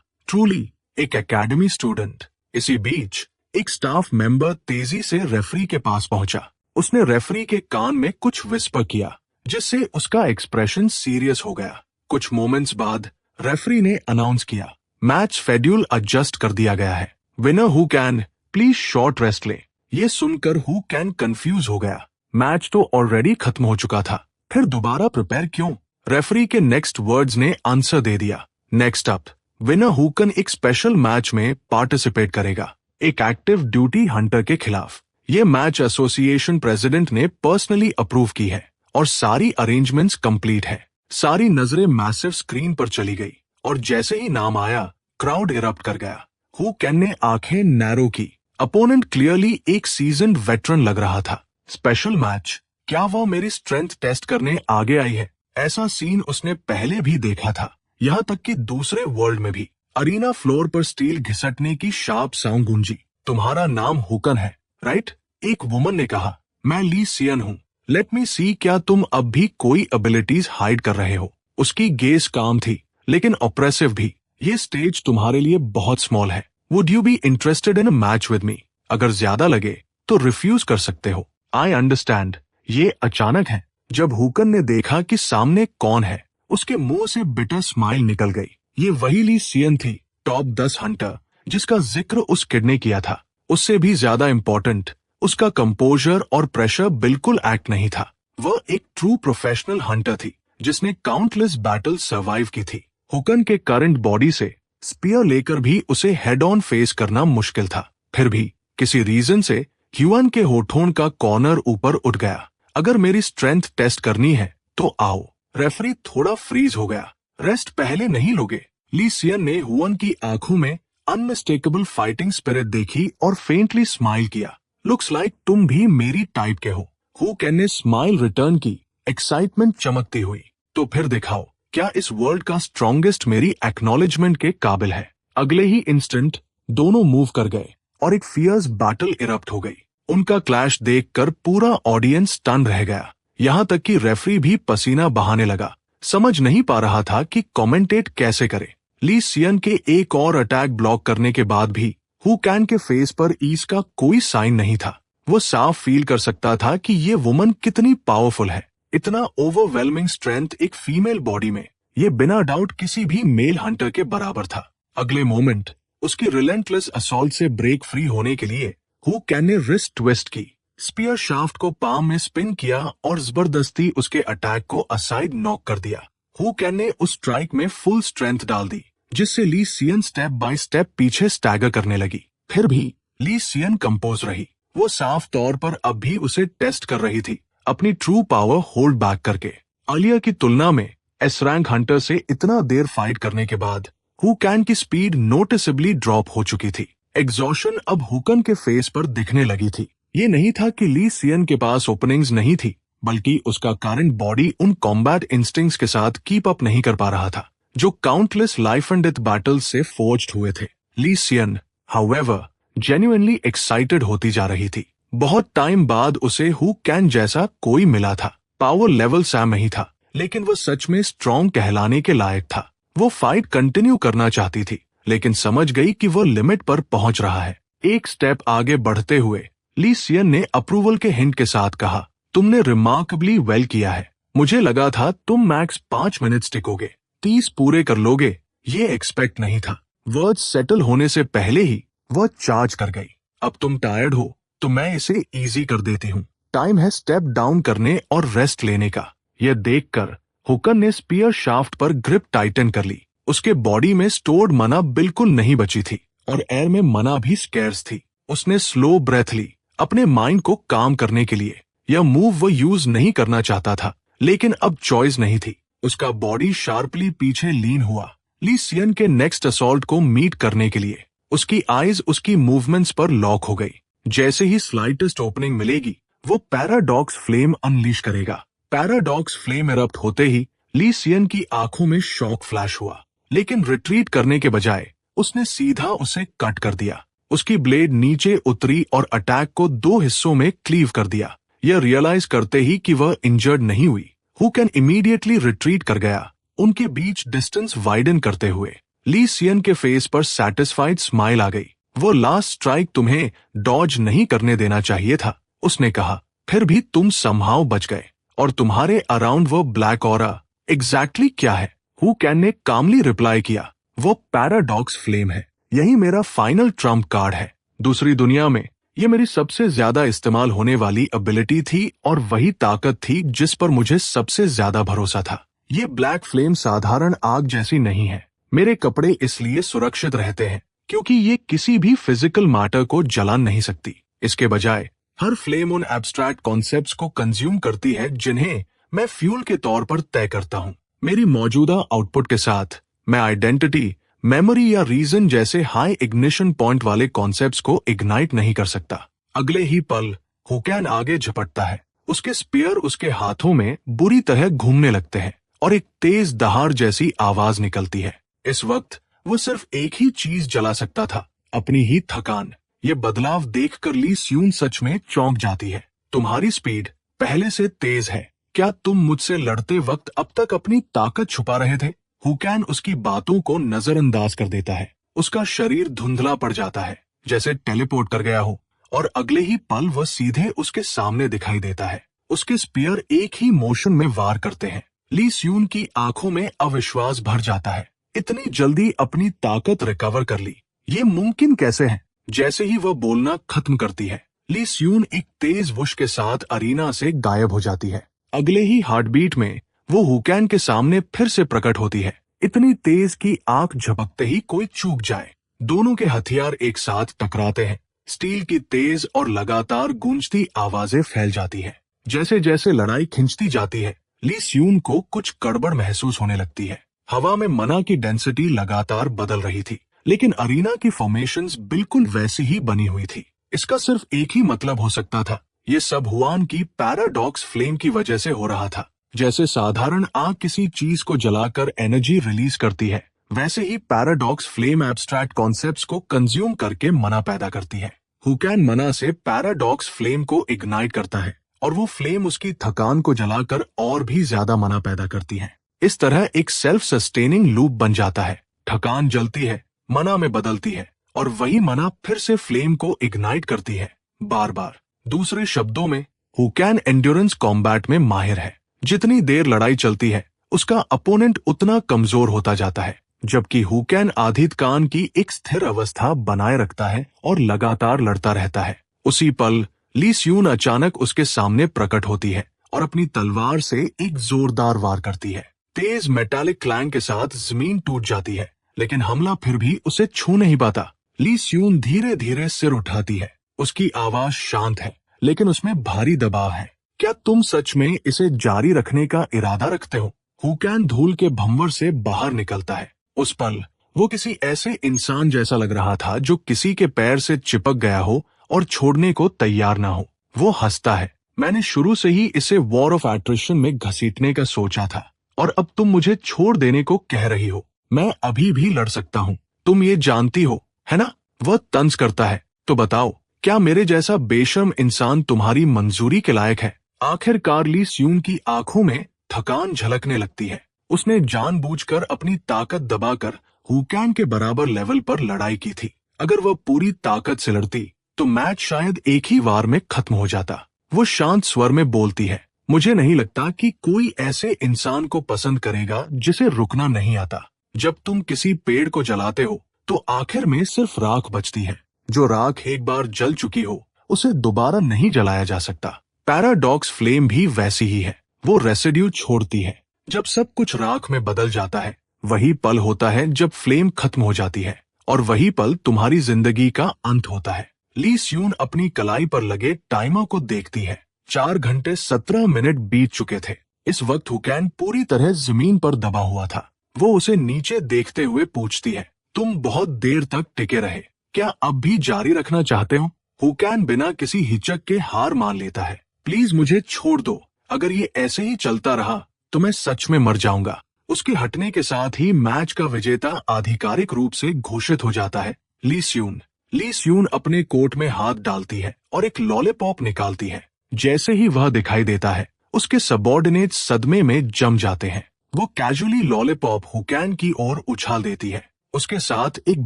ट्रूली एक एकेडमी स्टूडेंट। इसी बीच एक स्टाफ मेंबर तेजी से रेफरी के पास पहुंचा। उसने रेफरी के कान में कुछ विस्पर किया, जिससे उसका एक्सप्रेशन सीरियस हो गया। कुछ मोमेंट्स बाद रेफरी ने अनाउंस किया, मैच शेड्यूल एडजस्ट कर दिया गया है। Winner who can please short rest ले। ये सुनकर हु कैन कंफ्यूज हो गया। मैच तो ऑलरेडी खत्म हो चुका था, फिर दोबारा प्रिपेयर क्यों? रेफरी के नेक्स्ट वर्ड्स ने आंसर दे दिया। Next up, winner who can एक स्पेशल मैच में पार्टिसिपेट करेगा, एक एक्टिव ड्यूटी हंटर के खिलाफ। ये मैच एसोसिएशन प्रेसिडेंट ने पर्सनली अप्रूव की है और सारी अरेंजमेंट्स कंप्लीट है। सारी नजरें मैसिव स्क्रीन पर चली गई और जैसे ही नाम आया क्राउड इरप्ट कर गया। हु कैन ने आंखें नैरो की। अपोनेंट क्लियरली एक सीजन्ड वेटरन लग रहा था। स्पेशल मैच, क्या वह मेरी स्ट्रेंथ टेस्ट करने आगे आई है? ऐसा सीन उसने पहले भी देखा था, यहाँ तक कि दूसरे वर्ल्ड में भी। अरीना फ्लोर पर स्टील घिसटने की शार्प साउंड गूंजी। तुम्हारा नाम हुकन है, राइट? एक वुमन ने कहा। मैं ली सियन हूँ। लेट मी सी, क्या तुम अब भी कोई एबिलिटीज हाइड कर रहे हो? उसकी गेज काम थी, लेकिन ऑप्रेसिव भी। ये स्टेज तुम्हारे लिए बहुत स्मॉल है। Would you be interested in a match with me? अगर ज्यादा लगे तो रिफ्यूज कर सकते हो। I understand. ये अचानक है। जब हुकन ने देखा कि सामने कौन है, उसके मुंह से बिटर स्माइल निकल गई। ये वही ली सियन थी, टॉप 10 हंटर, जिसका जिक्र उस किड ने किया था। उससे भी ज्यादा इम्पोर्टेंट, उसका कंपोजर और प्रेशर बिल्कुल एक्ट नहीं था। वह एक ट्रू प्रोफेशनल हंटर थी, जिसने काउंटलेस बैटल सर्वाइव की थी। हुकन के करंट बॉडी से स्पीयर लेकर भी उसे हेड ऑन फेस करना मुश्किल था। फिर भी किसी रीजन से ह्यूअन के होठों का कॉर्नर ऊपर उठ गया। अगर मेरी स्ट्रेंथ टेस्ट करनी है तो आओ। रेफरी थोड़ा फ्रीज हो गया। रेस्ट पहले नहीं लोगे? ली सियन ने हुअन की आंखों में अनमिस्टेकेबल फाइटिंग स्पिरिट देखी और फेंटली स्माइल किया। लुक्स लाइक तुम भी मेरी टाइप के हो। हु कैन ने स्माइल रिटर्न की, एक्साइटमेंट चमकती हुई। तो फिर दिखाओ, क्या इस वर्ल्ड का स्ट्रॉन्गेस्ट मेरी एक्नॉलेजमेंट के काबिल है? अगले ही इंस्टेंट दोनों मूव कर गए और एक फियर्स बैटल इरप्ट हो गई। उनका क्लैश देखकर पूरा ऑडियंस स्टन रह गया, यहाँ तक कि रेफरी भी पसीना बहाने लगा। समझ नहीं पा रहा था कि कमेंटेट कैसे करे। ली सियन के एक और अटैक ब्लॉक करने के बाद भी हु कैन के फेस पर ईज का कोई साइन नहीं था। वो साफ फील कर सकता था कि ये वुमन कितनी पावरफुल है। इतना ओवरवेलमिंग स्ट्रेंथ एक फीमेल बॉडी में, ये बिना डाउट किसी भी मेल हंटर के बराबर था। अगले मोमेंट उसकी रिलेंटलेस असॉल्ट से ब्रेक फ्री होने के लिए हु कैन ने रिस्ट ट्विस्ट की, स्पीयर शाफ्ट को पाम में स्पिन किया और जबरदस्ती उसके अटैक को असाइड नॉक कर दिया। हु कैन ने उस स्ट्राइक में फुल स्ट्रेंथ डाल दी, जिससे ली सियन स्टेप बाय स्टेप पीछे स्टैगर करने लगी। फिर भी ली सियन कंपोज रही। वो साफ तौर पर अब भी उसे टेस्ट कर रही थी, अपनी ट्रू पावर होल्ड बैक करके। आलिया की तुलना में एस रैंक हंटर से इतना देर फाइट करने के बाद हु कैन की स्पीड नोटिसेबली ड्रॉप हो चुकी थी। एग्जॉशन अब हुकन के फेस पर दिखने लगी थी। ये नहीं था कि ली सियन के पास ओपनिंग्स नहीं थी, बल्कि उसका करंट बॉडी उन कॉम्बैट इंस्टिंक्ट्स के साथ कीप अप नहीं कर पा रहा था, जो countless life and death battles से फोर्ज्ड हुए थे। ली सियन, हाउएवर, जेन्युइनली एक्साइटेड होती जा रही थी। बहुत टाइम बाद उसे हु कैन जैसा कोई मिला था। पावर लेवल सैम नहीं था, लेकिन वो सच में स्ट्रॉन्ग कहलाने के लायक था। वो फाइट कंटिन्यू करना चाहती थी, लेकिन समझ गई कि वो लिमिट पर पहुंच रहा है। एक स्टेप आगे बढ़ते हुए ली सियन ने अप्रूवल के हिंट के साथ कहा, तुमने रिमार्केबली वेल किया है। मुझे लगा था तुम मैक्स 5 मिनट टिकोगे, 30 पूरे कर लोगे। ये एक्सपेक्ट नहीं था। वर्ड्स सेटल होने से पहले ही वह चार्ज कर गई। अब तुम टायर्ड हो तो मैं इसे इजी कर देती हूँ। टाइम है स्टेप डाउन करने और रेस्ट लेने का। यह देखकर हुकन ने स्पीयर शाफ्ट पर ग्रिप टाइटन कर ली। उसके बॉडी में स्टोर्ड मना बिल्कुल नहीं बची थी और एयर में मना भी स्कैर्स थी। उसने स्लो ब्रेथ ली, अपने माइंड को काम करने के लिए। यह मूव वो यूज नहीं करना चाहता था, लेकिन अब चॉइस नहीं थी। उसका बॉडी शार्पली पीछे लीन हुआ, ली सियन के नेक्स्ट असॉल्ट को मीट करने के लिए। उसकी आईज उसकी मूवमेंट्स पर लॉक हो गई। जैसे ही स्लाइटेस्ट ओपनिंग मिलेगी, वो पैराडॉक्स फ्लेम अनलीश करेगा। पैराडॉक्स फ्लेम इरप्ट होते ही ली सियन की आंखों में शॉक फ्लैश हुआ, लेकिन रिट्रीट करने के बजाय उसने सीधा उसे कट कर दिया। उसकी ब्लेड नीचे उतरी और अटैक को 2 हिस्सों में क्लीव कर दिया। यह रियलाइज करते ही कि वह इंजर्ड नहीं हुई, हु कैन इमीडिएटली रिट्रीट कर गया, उनके बीच डिस्टेंस वाइडन करते हुए। ली सियन के फेस पर सैटिस्फाइड स्माइल आ गई। वो लास्ट स्ट्राइक तुम्हें डॉज नहीं करने देना चाहिए था, उसने कहा। फिर भी तुम समहाउ बच गए, और तुम्हारे अराउंड वो ब्लैक ऑरा एग्जैक्टली क्या है? हु कैन ने कामली रिप्लाई किया, वो पैराडॉक्स फ्लेम है। यही मेरा फाइनल ट्रम्प कार्ड है। दूसरी दुनिया में ये मेरी सबसे ज्यादा इस्तेमाल होने वाली एबिलिटी थी, और वही ताकत थी जिस पर मुझे सबसे ज्यादा भरोसा था। ये ब्लैक फ्लेम साधारण आग जैसी नहीं है। मेरे कपड़े इसलिए सुरक्षित रहते हैं क्योंकि ये किसी भी फिजिकल मैटर को जला नहीं सकती। इसके बजाय हर फ्लेम उन एब्स्ट्रैक्ट कॉन्सेप्ट्स को कंज्यूम करती है जिन्हें मैं फ्यूल के तौर पर तय करता हूँ। मेरी मौजूदा आउटपुट के साथ मैं आइडेंटिटी, मेमोरी या रीजन जैसे हाई इग्निशन पॉइंट वाले कॉन्सेप्ट्स को इग्नाइट नहीं कर सकता। अगले ही पल हुकैन आगे झपटता है। उसके स्पीयर उसके हाथों में बुरी तरह घूमने लगते हैं और एक तेज दहाड़ जैसी आवाज निकलती है। इस वक्त वो सिर्फ एक ही चीज जला सकता था, अपनी ही थकान। ये बदलाव देखकर ली स्यून सच में चौंक जाती है। तुम्हारी स्पीड पहले से तेज है। क्या तुम मुझसे लड़ते वक्त अब तक अपनी ताकत छुपा रहे थे? हुकैन उसकी बातों को नजरअंदाज कर देता है। उसका शरीर धुंधला पड़ जाता है, जैसे टेलीपोर्ट कर गया हो, और अगले ही पल वह सीधे उसके सामने दिखाई देता है। उसके स्पीयर एक ही मोशन में वार करते हैं। ली स्यून की आंखों में अविश्वास भर जाता है। इतनी जल्दी अपनी ताकत रिकवर कर ली, ये मुमकिन कैसे है? जैसे ही वह बोलना खत्म करती है, ली स्यून एक तेज वुश के साथ अरीना से गायब हो जाती है। अगले ही हार्टबीट में वो हुकैन के सामने फिर से प्रकट होती है, इतनी तेज कि आंख झपकते ही कोई चूक जाए। दोनों के हथियार एक साथ टकराते हैं। स्टील की तेज और लगातार गूंजती आवाजें फैल जाती हैं। जैसे जैसे लड़ाई खिंचती जाती है, ली स्यून को कुछ गड़बड़ महसूस होने लगती है। हवा में मना की डेंसिटी लगातार बदल रही थी, लेकिन अरीना की फॉर्मेशंस बिल्कुल वैसी ही बनी हुई थी। इसका सिर्फ एक ही मतलब हो सकता था, ये सब हुआन की पैराडॉक्स फ्लेम की वजह से हो रहा था। जैसे साधारण आग किसी चीज को जलाकर एनर्जी रिलीज करती है, वैसे ही पैराडॉक्स फ्लेम एब्स्ट्रैक्ट कॉन्सेप्ट्स को कंज्यूम करके मना पैदा करती है। हुकैन मना से पैराडॉक्स फ्लेम को इग्नाइट करता है, और वो फ्लेम उसकी थकान को जलाकर और भी ज्यादा मना पैदा करती है। इस तरह एक सेल्फ सस्टेनिंग लूप बन जाता है। थकान जलती है, मना में बदलती है, और वही मना फिर से फ्लेम को इग्नाइट करती है, बार बार। दूसरे शब्दों में, हुकैन एंड्योरेंस कॉम्बैट में माहिर है। जितनी देर लड़ाई चलती है, उसका अपोनेंट उतना कमजोर होता जाता है, जबकि हुकैन आधिकान की एक स्थिर अवस्था बनाए रखता है और लगातार लड़ता रहता है। उसी पल ली स्यून अचानक उसके सामने प्रकट होती है और अपनी तलवार से एक जोरदार वार करती है। तेज मेटालिक क्लैंग के साथ जमीन टूट जाती है, लेकिन हमला फिर भी उसे छू नहीं पाता। ली स्यून धीरे धीरे सिर उठाती है। उसकी आवाज शांत है, लेकिन उसमें भारी दबाव है। क्या तुम सच में इसे जारी रखने का इरादा रखते हो? हुकैन धूल के भंवर से बाहर निकलता है। उस पल वो किसी ऐसे इंसान जैसा लग रहा था जो किसी के पैर से चिपक गया हो और छोड़ने को तैयार ना हो। वो हंसता है। मैंने शुरू से ही इसे वॉर ऑफ एट्रिशन में घसीटने का सोचा था, और अब तुम मुझे छोड़ देने को कह रही हो। मैं अभी भी लड़ सकता हूँ, तुम ये जानती हो, है ना? वह तंज करता है। तो बताओ, क्या मेरे जैसा बेशर्म इंसान तुम्हारी मंजूरी के लायक है? आखिरकार ली स्यून की आंखों में थकान झलकने लगती है। उसने जानबूझकर अपनी ताकत दबाकर हुकैन के बराबर लेवल पर लड़ाई की थी। अगर वह पूरी ताकत से लड़ती तो मैच शायद एक ही वार में खत्म हो जाता। वो शांत स्वर में बोलती है, मुझे नहीं लगता कि कोई ऐसे इंसान को पसंद करेगा जिसे रुकना नहीं आता। जब तुम किसी पेड़ को जलाते हो तो आखिर में सिर्फ राख बचती है। जो राख एक बार जल चुकी हो, उसे दोबारा नहीं जलाया जा सकता। पैराडॉक्स फ्लेम भी वैसी ही है। वो रेसिड्यू छोड़ती है। जब सब कुछ राख में बदल जाता है, वही पल होता है जब फ्लेम खत्म हो जाती है, और वही पल तुम्हारी जिंदगी का अंत होता है। ली स्यून अपनी कलाई पर लगे टाइमर को देखती है। 4 घंटे 17 मिनट बीत चुके थे। इस वक्त हुकैन पूरी तरह जमीन पर दबा हुआ था। वो उसे नीचे देखते हुए पूछती है, तुम बहुत देर तक टिके रहे, क्या अब भी जारी रखना चाहते हो? हुकैन बिना किसी हिचक के हार मान लेता है। प्लीज मुझे छोड़ दो, अगर ये ऐसे ही चलता रहा तो मैं सच में मर जाऊंगा। उसके हटने के साथ ही मैच का विजेता आधिकारिक रूप से घोषित हो जाता है, ली स्यून। ली स्यून अपने कोट में हाथ डालती है और एक लॉलीपॉप निकालती है। जैसे ही वह दिखाई देता है, उसके सबॉर्डिनेट सदमे में जम जाते हैं। वो कैजुअली लॉलीपॉप हुकैन की ओर उछाल देती है। उसके साथ एक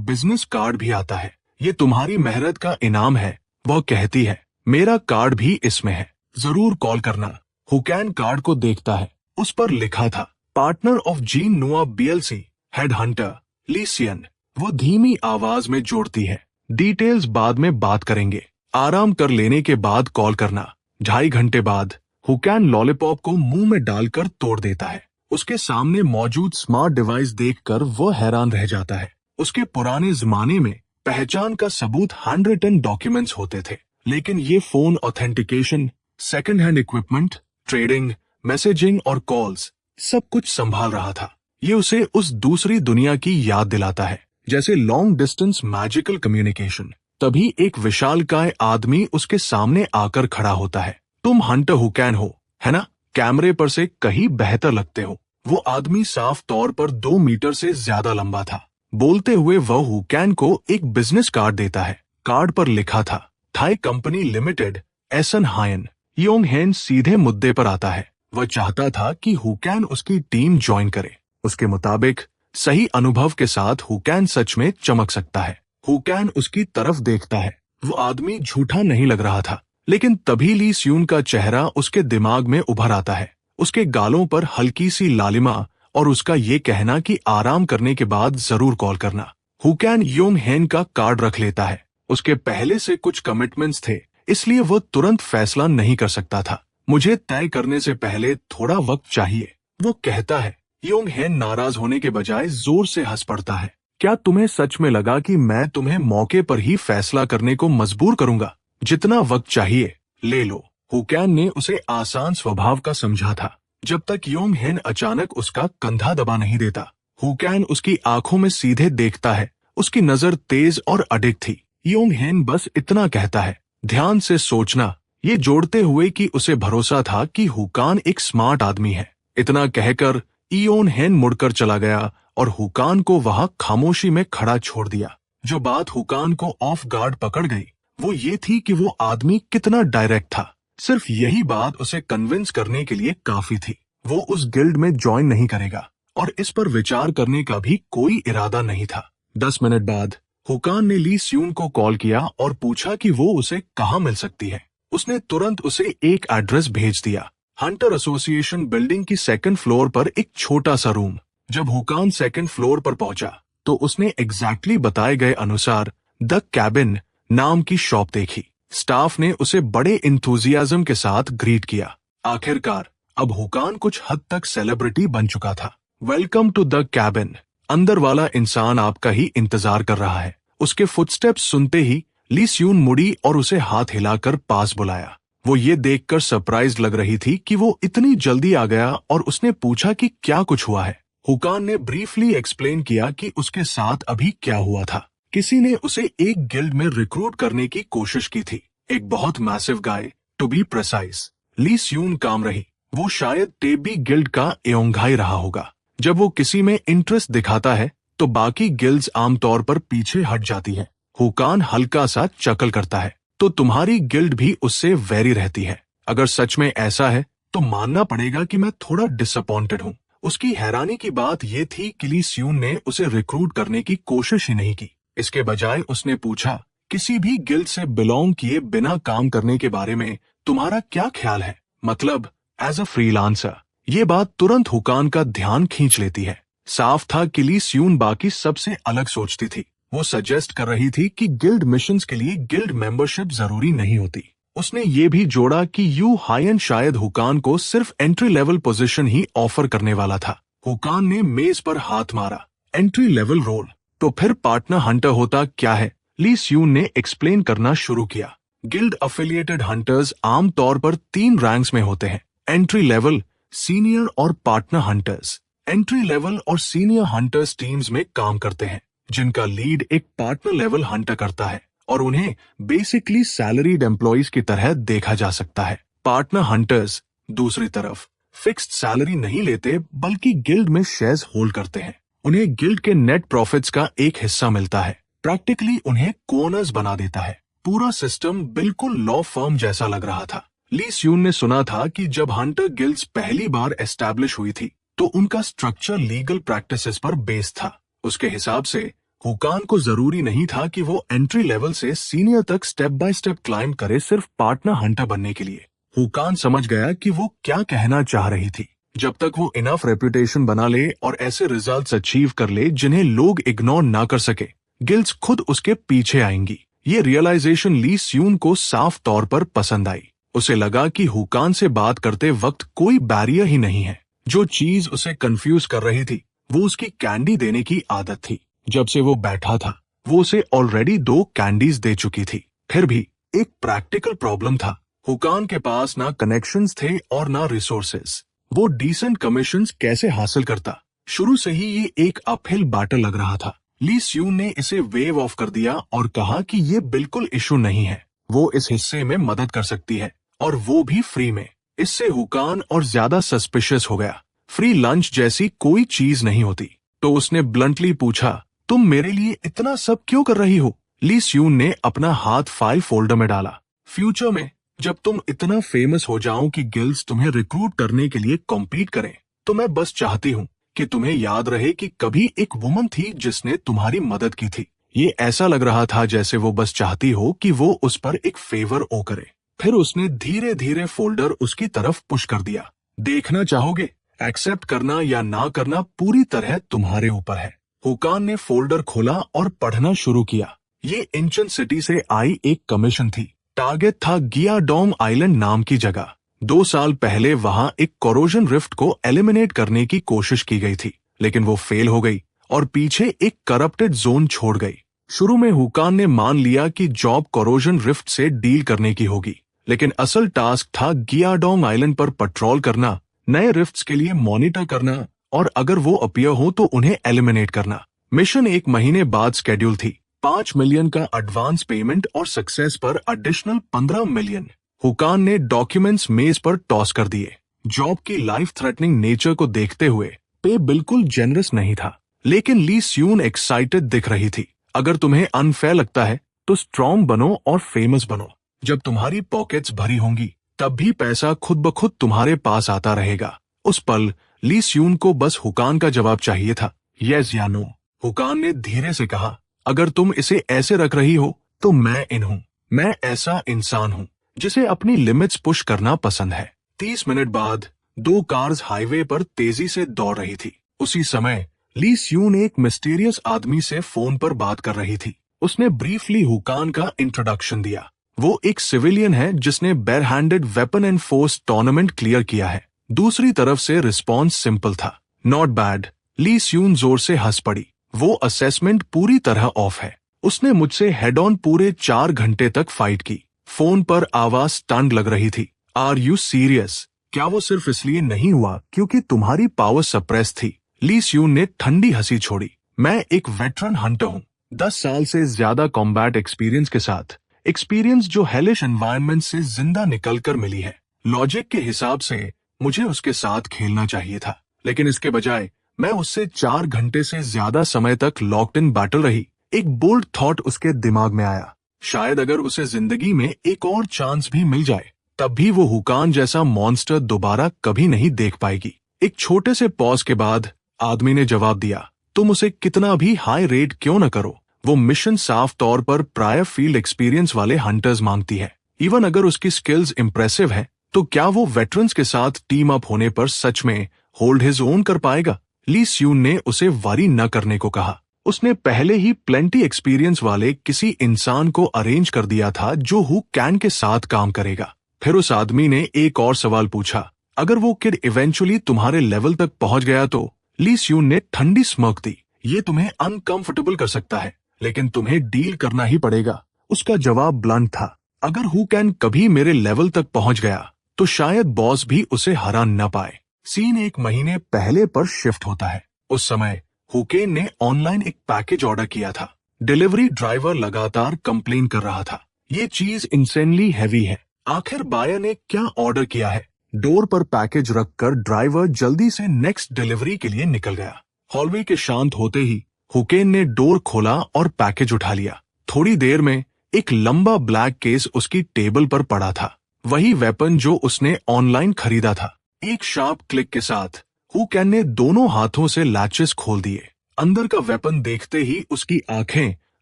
बिजनेस कार्ड भी आता है। ये तुम्हारी मेहनत का इनाम है, वो कहती है। मेरा कार्ड भी इसमें है, जरूर कॉल करना। हुकैन कार्ड को देखता है। उस पर लिखा था पार्टनर ऑफ जीन नुआ BLC, हेड हंटर लीसियन। वो धीमी आवाज में जोड़ती है, डिटेल्स बाद में बात करेंगे, आराम कर लेने के बाद कॉल करना। 2.5 घंटे बाद हुकैन लॉलीपॉप को मुंह में डालकर तोड़ देता है। उसके सामने मौजूद स्मार्ट डिवाइस देखकर वो हैरान रह जाता है। उसके पुराने जमाने में पहचान का सबूत हैंड रिटन डॉक्यूमेंट्स होते थे, लेकिन ये phone authentication, second hand equipment, trading, messaging और कॉल्स सब कुछ संभाल रहा था। ये उसे उस दूसरी दुनिया की याद दिलाता है, जैसे लॉन्ग डिस्टेंस मैजिकल कम्युनिकेशन। तभी एक विशालकाय आदमी उसके सामने आकर खड़ा होता है। तुम हंटर हुकैन हो, है ना? कैमरे पर से कहीं बेहतर लगते हो। वो आदमी साफ तौर पर 2 मीटर से ज्यादा लंबा था। बोलते हुए वह हुकैन को एक बिजनेस कार्ड देता है। कार्ड पर लिखा था थाई कंपनी लिमिटेड, एसन हायन। योंग हेन सीधे मुद्दे पर आता है। वह चाहता था कि हुकैन उसकी टीम ज्वाइन करे। उसके मुताबिक सही अनुभव के साथ हुकैन सच में चमक सकता है। हुकैन उसकी तरफ देखता है। वो आदमी झूठा नहीं लग रहा था, लेकिन तभी ली स्यून का चेहरा उसके दिमाग में उभर आता है। उसके गालों पर हल्की सी लालिमा और उसका ये कहना कि आराम करने के बाद जरूर कॉल करना। हुकैन योंग हेन का कार्ड रख लेता है। उसके पहले से कुछ कमिटमेंट्स थे, इसलिए वो तुरंत फैसला नहीं कर सकता था। मुझे तय करने से पहले थोड़ा वक्त चाहिए, वो कहता है। योंग हेन नाराज होने के बजाय जोर से हंस पड़ता है। क्या तुम्हें सच में लगा कि मैं तुम्हें मौके पर ही फैसला करने को मजबूर करूंगा? जितना वक्त चाहिए ले लो। हुकैन ने उसे आसान स्वभाव का समझा था, जब तक योंग हेन अचानक उसका कंधा दबा नहीं देता। हुकैन उसकी आंखों में सीधे देखता है। उसकी नजर तेज और अडिग थी। योंग हेन बस इतना कहता है, ध्यान से सोचना, ये जोड़ते हुए कि उसे भरोसा था कि हुकान एक स्मार्ट आदमी है। इतना कहकर योंग हेन मुड़कर चला गया और हुकान को वहां खामोशी में खड़ा छोड़ दिया। जो बात हुकान को ऑफ गार्ड पकड़ गई वो ये थी कि वो आदमी कितना डायरेक्ट था। सिर्फ यही बात उसे कन्विंस करने के लिए काफी थी। वो उस गिल्ड में ज्वाइन नहीं करेगा और इस पर विचार करने का भी कोई इरादा नहीं था। 10 मिनट बाद हुकान ने ली स्यून को कॉल किया और पूछा कि वो उसे कहाँ मिल सकती है। उसने तुरंत उसे एक एड्रेस भेज दिया, हंटर एसोसिएशन बिल्डिंग की 2nd फ्लोर पर एक छोटा सा रूम। जब हुकान 2nd फ्लोर पर पहुंचा तो उसने एग्जैक्टली बताए गए अनुसार द कैबिन नाम की शॉप देखी। स्टाफ ने उसे बड़े इंथुजियाज्म के साथ ग्रीट किया। आखिरकार अब हुकान कुछ हद तक सेलिब्रिटी बन चुका था। वेलकम टू द कैबिन, अंदर वाला इंसान आपका ही इंतजार कर रहा है। उसके फुटस्टेप्स सुनते ही ली स्यून मुड़ी और उसे हाथ हिलाकर पास बुलाया। वो ये देखकर सरप्राइज लग रही थी कि वो इतनी जल्दी आ गया और उसने पूछा कि क्या कुछ हुआ है। हुकान ने ब्रीफली एक्सप्लेन किया कि उसके साथ अभी क्या हुआ था। किसी ने उसे एक गिल्ड में रिक्रूट करने की कोशिश की थी, एक बहुत massive guy to be precise. Lee Syun काम रही। वो शायद टेबी गिल्ड का एओंघाई रहा होगा। जब वो किसी में इंटरेस्ट दिखाता है तो बाकी गिल्ड्स आमतौर पर पीछे हट जाती है। हुकान हल्का सा चकल करता है। तो तुम्हारी गिल्ड भी उससे वैरी रहती है? अगर सच में ऐसा है तो मानना पड़ेगा कि मैं थोड़ा डिसअपॉइंटेड हूँ। उसकी हैरानी की बात यह थी कि ली स्यून ने उसे रिक्रूट करने की कोशिश ही नहीं की। इसके बजाय उसने पूछा, किसी भी गिल्ड से बिलोंग किए बिना काम करने के बारे में तुम्हारा क्या ख्याल है? मतलब एज अ फ्रीलांसर। ये बात तुरंत हुकान का ध्यान खींच लेती है। साफ था कि ली स्यून बाकी सबसे अलग सोचती थी। वो सजेस्ट कर रही थी कि गिल्ड मिशंस के लिए गिल्ड मेंबरशिप जरूरी नहीं होती। उसने ये भी जोड़ा कि यू हायन शायद हुकान को सिर्फ एंट्री लेवल पोजीशन ही ऑफर करने वाला था। हुकान ने मेज पर हाथ मारा। Entry level role? तो फिर पार्टनर हंटर होता क्या है? ली स्यून ने एक्सप्लेन करना शुरू किया। गिल्ड अफिलिएटेड हंटर्स आमतौर पर 3 रैंक्स में होते हैं, एंट्री लेवल, सीनियर और पार्टनर हंटर्स। एंट्री लेवल और सीनियर हंटर्स टीम्स में काम करते हैं, जिनका लीड एक पार्टनर लेवल हंटर करता है और उन्हें बेसिकली सैलरीड एम्प्लॉइज की तरह देखा जा सकता है। पार्टनर हंटर्स दूसरी तरफ फिक्स्ड सैलरी नहीं लेते, बल्कि गिल्ड में शेयर्स होल्ड करते हैं। उन्हें गिल्ड के नेट प्रॉफिट्स का एक हिस्सा मिलता है। प्रैक्टिकली उन्हें कोनर्स बना देता है। पूरा सिस्टम बिल्कुल लॉ फर्म जैसा लग रहा था, ली स्यून ने सुना था कि जब हंटर गिल्ड्स पहली बार एस्टैब्लिश हुई थी तो उनका स्ट्रक्चर लीगल प्रैक्टिसेस पर बेस्ड था। उसके हिसाब से हुकान को जरूरी नहीं था कि वो एंट्री लेवल से सीनियर तक स्टेप बाय स्टेप क्लाइंब करे सिर्फ पार्टनर हंटर बनने के लिए। हुकान समझ गया कि वो क्या कहना चाह रही थी। जब तक वो इनफ रेपुटेशन बना ले और ऐसे रिजल्ट्स अचीव कर ले जिन्हें लोग इग्नोर ना कर सके, गिल्ड्स खुद उसके पीछे आएंगी। ये रियलाइजेशन ली स्यून को साफ तौर पर पसंद आई। उसे लगा कि हुकान से बात करते वक्त कोई बैरियर ही नहीं है। जो चीज उसे कंफ्यूज कर रही थी वो उसकी कैंडी देने की आदत थी। जब से वो बैठा था वो उसे ऑलरेडी 2 कैंडीज दे चुकी थी। फिर भी एक प्रैक्टिकल प्रॉब्लम था। हुकान के पास ना कनेक्शंस थे और ना रिसोर्सेज। वो डिसेंट कमीशंस कैसे हासिल करता? शुरू से ही ये एक अपहिल बैटल लग रहा था। ली स्यून ने इसे वेव ऑफ कर दिया और कहा कि ये बिल्कुल इशू नहीं है, वो इस हिस्से में मदद कर सकती है और वो भी फ्री में। इससे हुकान और ज्यादा सस्पिशियस हो गया। फ्री लंच जैसी कोई चीज नहीं होती। तो उसने ब्लंटली पूछा, तुम मेरे लिए इतना सब क्यों कर रही हो? ली स्यून ने अपना हाथ फाइल फोल्डर में डाला। फ्यूचर में जब तुम इतना फेमस हो जाओ कि गिल्ड्स तुम्हें रिक्रूट करने के लिए कॉम्पीट करें, तो मैं बस चाहती हूँ कि तुम्हें याद रहे कि कभी एक वुमन थी जिसने तुम्हारी मदद की थी। ये ऐसा लग रहा था जैसे वो बस चाहती हो कि वो उस पर एक फेवर ओ करे। फिर उसने धीरे धीरे फोल्डर उसकी तरफ पुश कर दिया। देखना चाहोगे? एक्सेप्ट करना या ना करना पूरी तरह तुम्हारे ऊपर है। हुकान ने फोल्डर खोला और पढ़ना शुरू किया। ये इंचन सिटी से आई एक कमीशन थी। टारगेट था गियाडोंग आइलैंड नाम की जगह। 2 साल पहले वहां एक कोरोजन रिफ्ट को एलिमिनेट करने की कोशिश की गई थी, लेकिन वो फेल हो गई और पीछे एक करप्टेड जोन छोड़ गई। शुरू में हुकान ने मान लिया कि जॉब कोरोजन रिफ्ट से डील करने की होगी, लेकिन असल टास्क था गियाडोंग आइलैंड पर पेट्रोल करना, नए रिफ्ट्स के लिए मॉनिटर करना और अगर वो अपीयर हो तो उन्हें एलिमिनेट करना। मिशन 1 महीने बाद स्केड्यूल थी। 5 मिलियन का एडवांस पेमेंट और सक्सेस पर एडिशनल 15 मिलियन। हुकान ने डॉक्यूमेंट्स मेज पर टॉस कर दिए। जॉब की लाइफ थ्रेटनिंग नेचर को देखते हुए पे बिल्कुल जेनरस नहीं था, लेकिन ली स्यून एक्साइटेड दिख रही थी। अगर तुम्हें अनफेयर लगता है तो स्ट्रॉन्ग बनो और फेमस बनो। जब तुम्हारी पॉकेट्स भरी होंगी तब भी पैसा खुद ब खुद तुम्हारे पास आता रहेगा। उस पल ली स्यून को बस हुकान का जवाब चाहिए था, यस या नो। हुकान ने धीरे से कहा, अगर तुम इसे ऐसे रख रही हो तो मैं इन हूँ। मैं ऐसा इंसान हूँ जिसे अपनी लिमिट्स पुश करना पसंद है। 30 मिनट बाद 2 कार्स हाईवे पर तेजी से दौड़ रही थी। उसी समय ली स्यून एक मिस्टीरियस आदमी से फोन पर बात कर रही थी। उसने ब्रीफली हुकान का इंट्रोडक्शन दिया। वो एक सिविलियन है जिसने bare handed weapon and force tournament clear किया है। दूसरी तरफ से रिस्पॉन्स सिंपल था, नॉट बैड। ली स्यून जोर से हंस पड़ी। वो असेसमेंट पूरी तरह ऑफ है। उसने मुझसे हेड ऑन पूरे 4 घंटे तक फाइट की। फोन पर आवाज स्टंड लग रही थी। Are you serious? क्या वो सिर्फ इसलिए नहीं हुआ क्योंकि तुम्हारी पावर सप्रेस थी? ली स्यून ने ठंडी हंसी छोड़ी। मैं एक वेटरन हंटर हूँ, 10 साल से ज्यादा कॉम्बैट एक्सपीरियंस के साथ। एक्सपीरियंस जो हेलिश एनवायरनमेंट से जिंदा निकलकर मिली है। लॉजिक के हिसाब से मुझे उसके साथ खेलना चाहिए था, लेकिन इसके बजाय मैं उससे 4 घंटे से ज्यादा समय तक लॉक्ड इन बैटल रही। एक बोल्ड थॉट उसके दिमाग में आया, शायद अगर उसे जिंदगी में एक और चांस भी मिल जाए तब भी वो हुकान जैसा मॉन्स्टर दोबारा कभी नहीं देख पाएगी। एक छोटे से पॉज के बाद आदमी ने जवाब दिया, तुम उसे कितना भी हाई रेट क्यों न करो, वो मिशन साफ तौर पर प्रायर फील्ड एक्सपीरियंस वाले हंटर्स मांगती है। इवन अगर उसकी स्किल्स इंप्रेसिव है तो क्या वो वेटरन्स के साथ टीम अप होने पर सच में होल्ड हिज ओन कर पाएगा? ली स्यून ने उसे वरी न करने को कहा। उसने पहले ही प्लेंटी एक्सपीरियंस वाले किसी इंसान को अरेंज कर दिया था जो हु कैन के साथ काम करेगा। फिर उस आदमी ने एक और सवाल पूछा, अगर वो किड इवेंचुअली तुम्हारे लेवल तक पहुंच गया तो? ली स्यून ने ठंडी स्मर्क दी। ये तुम्हें अनकंफर्टेबल कर सकता है, लेकिन तुम्हें डील करना ही पड़ेगा। उसका जवाब ब्लंट था, अगर हु कैन कभी मेरे लेवल तक पहुंच गया तो शायद बॉस भी उसे हरा न पाए। सीन 1 महीने पहले पर शिफ्ट होता है। उस समय हुकेन ने ऑनलाइन एक पैकेज ऑर्डर किया था। डिलीवरी ड्राइवर लगातार कंप्लेन कर रहा था, ये चीज इंसेनली हैवी है। आखिर बायर ने क्या ऑर्डर किया है? डोर पर पैकेज रखकर ड्राइवर जल्दी से नेक्स्ट डिलीवरी के लिए निकल गया। हॉलवे के शांत होते ही हुकेन ने डोर खोला और पैकेज उठा लिया। थोड़ी देर में एक लंबा ब्लैक केस उसकी टेबल पर पड़ा था। वही वेपन जो उसने ऑनलाइन खरीदा था। एक शार्प क्लिक के साथ हु कैन ने दोनों हाथों से लैचेस खोल दिए। अंदर का वेपन देखते ही उसकी आंखें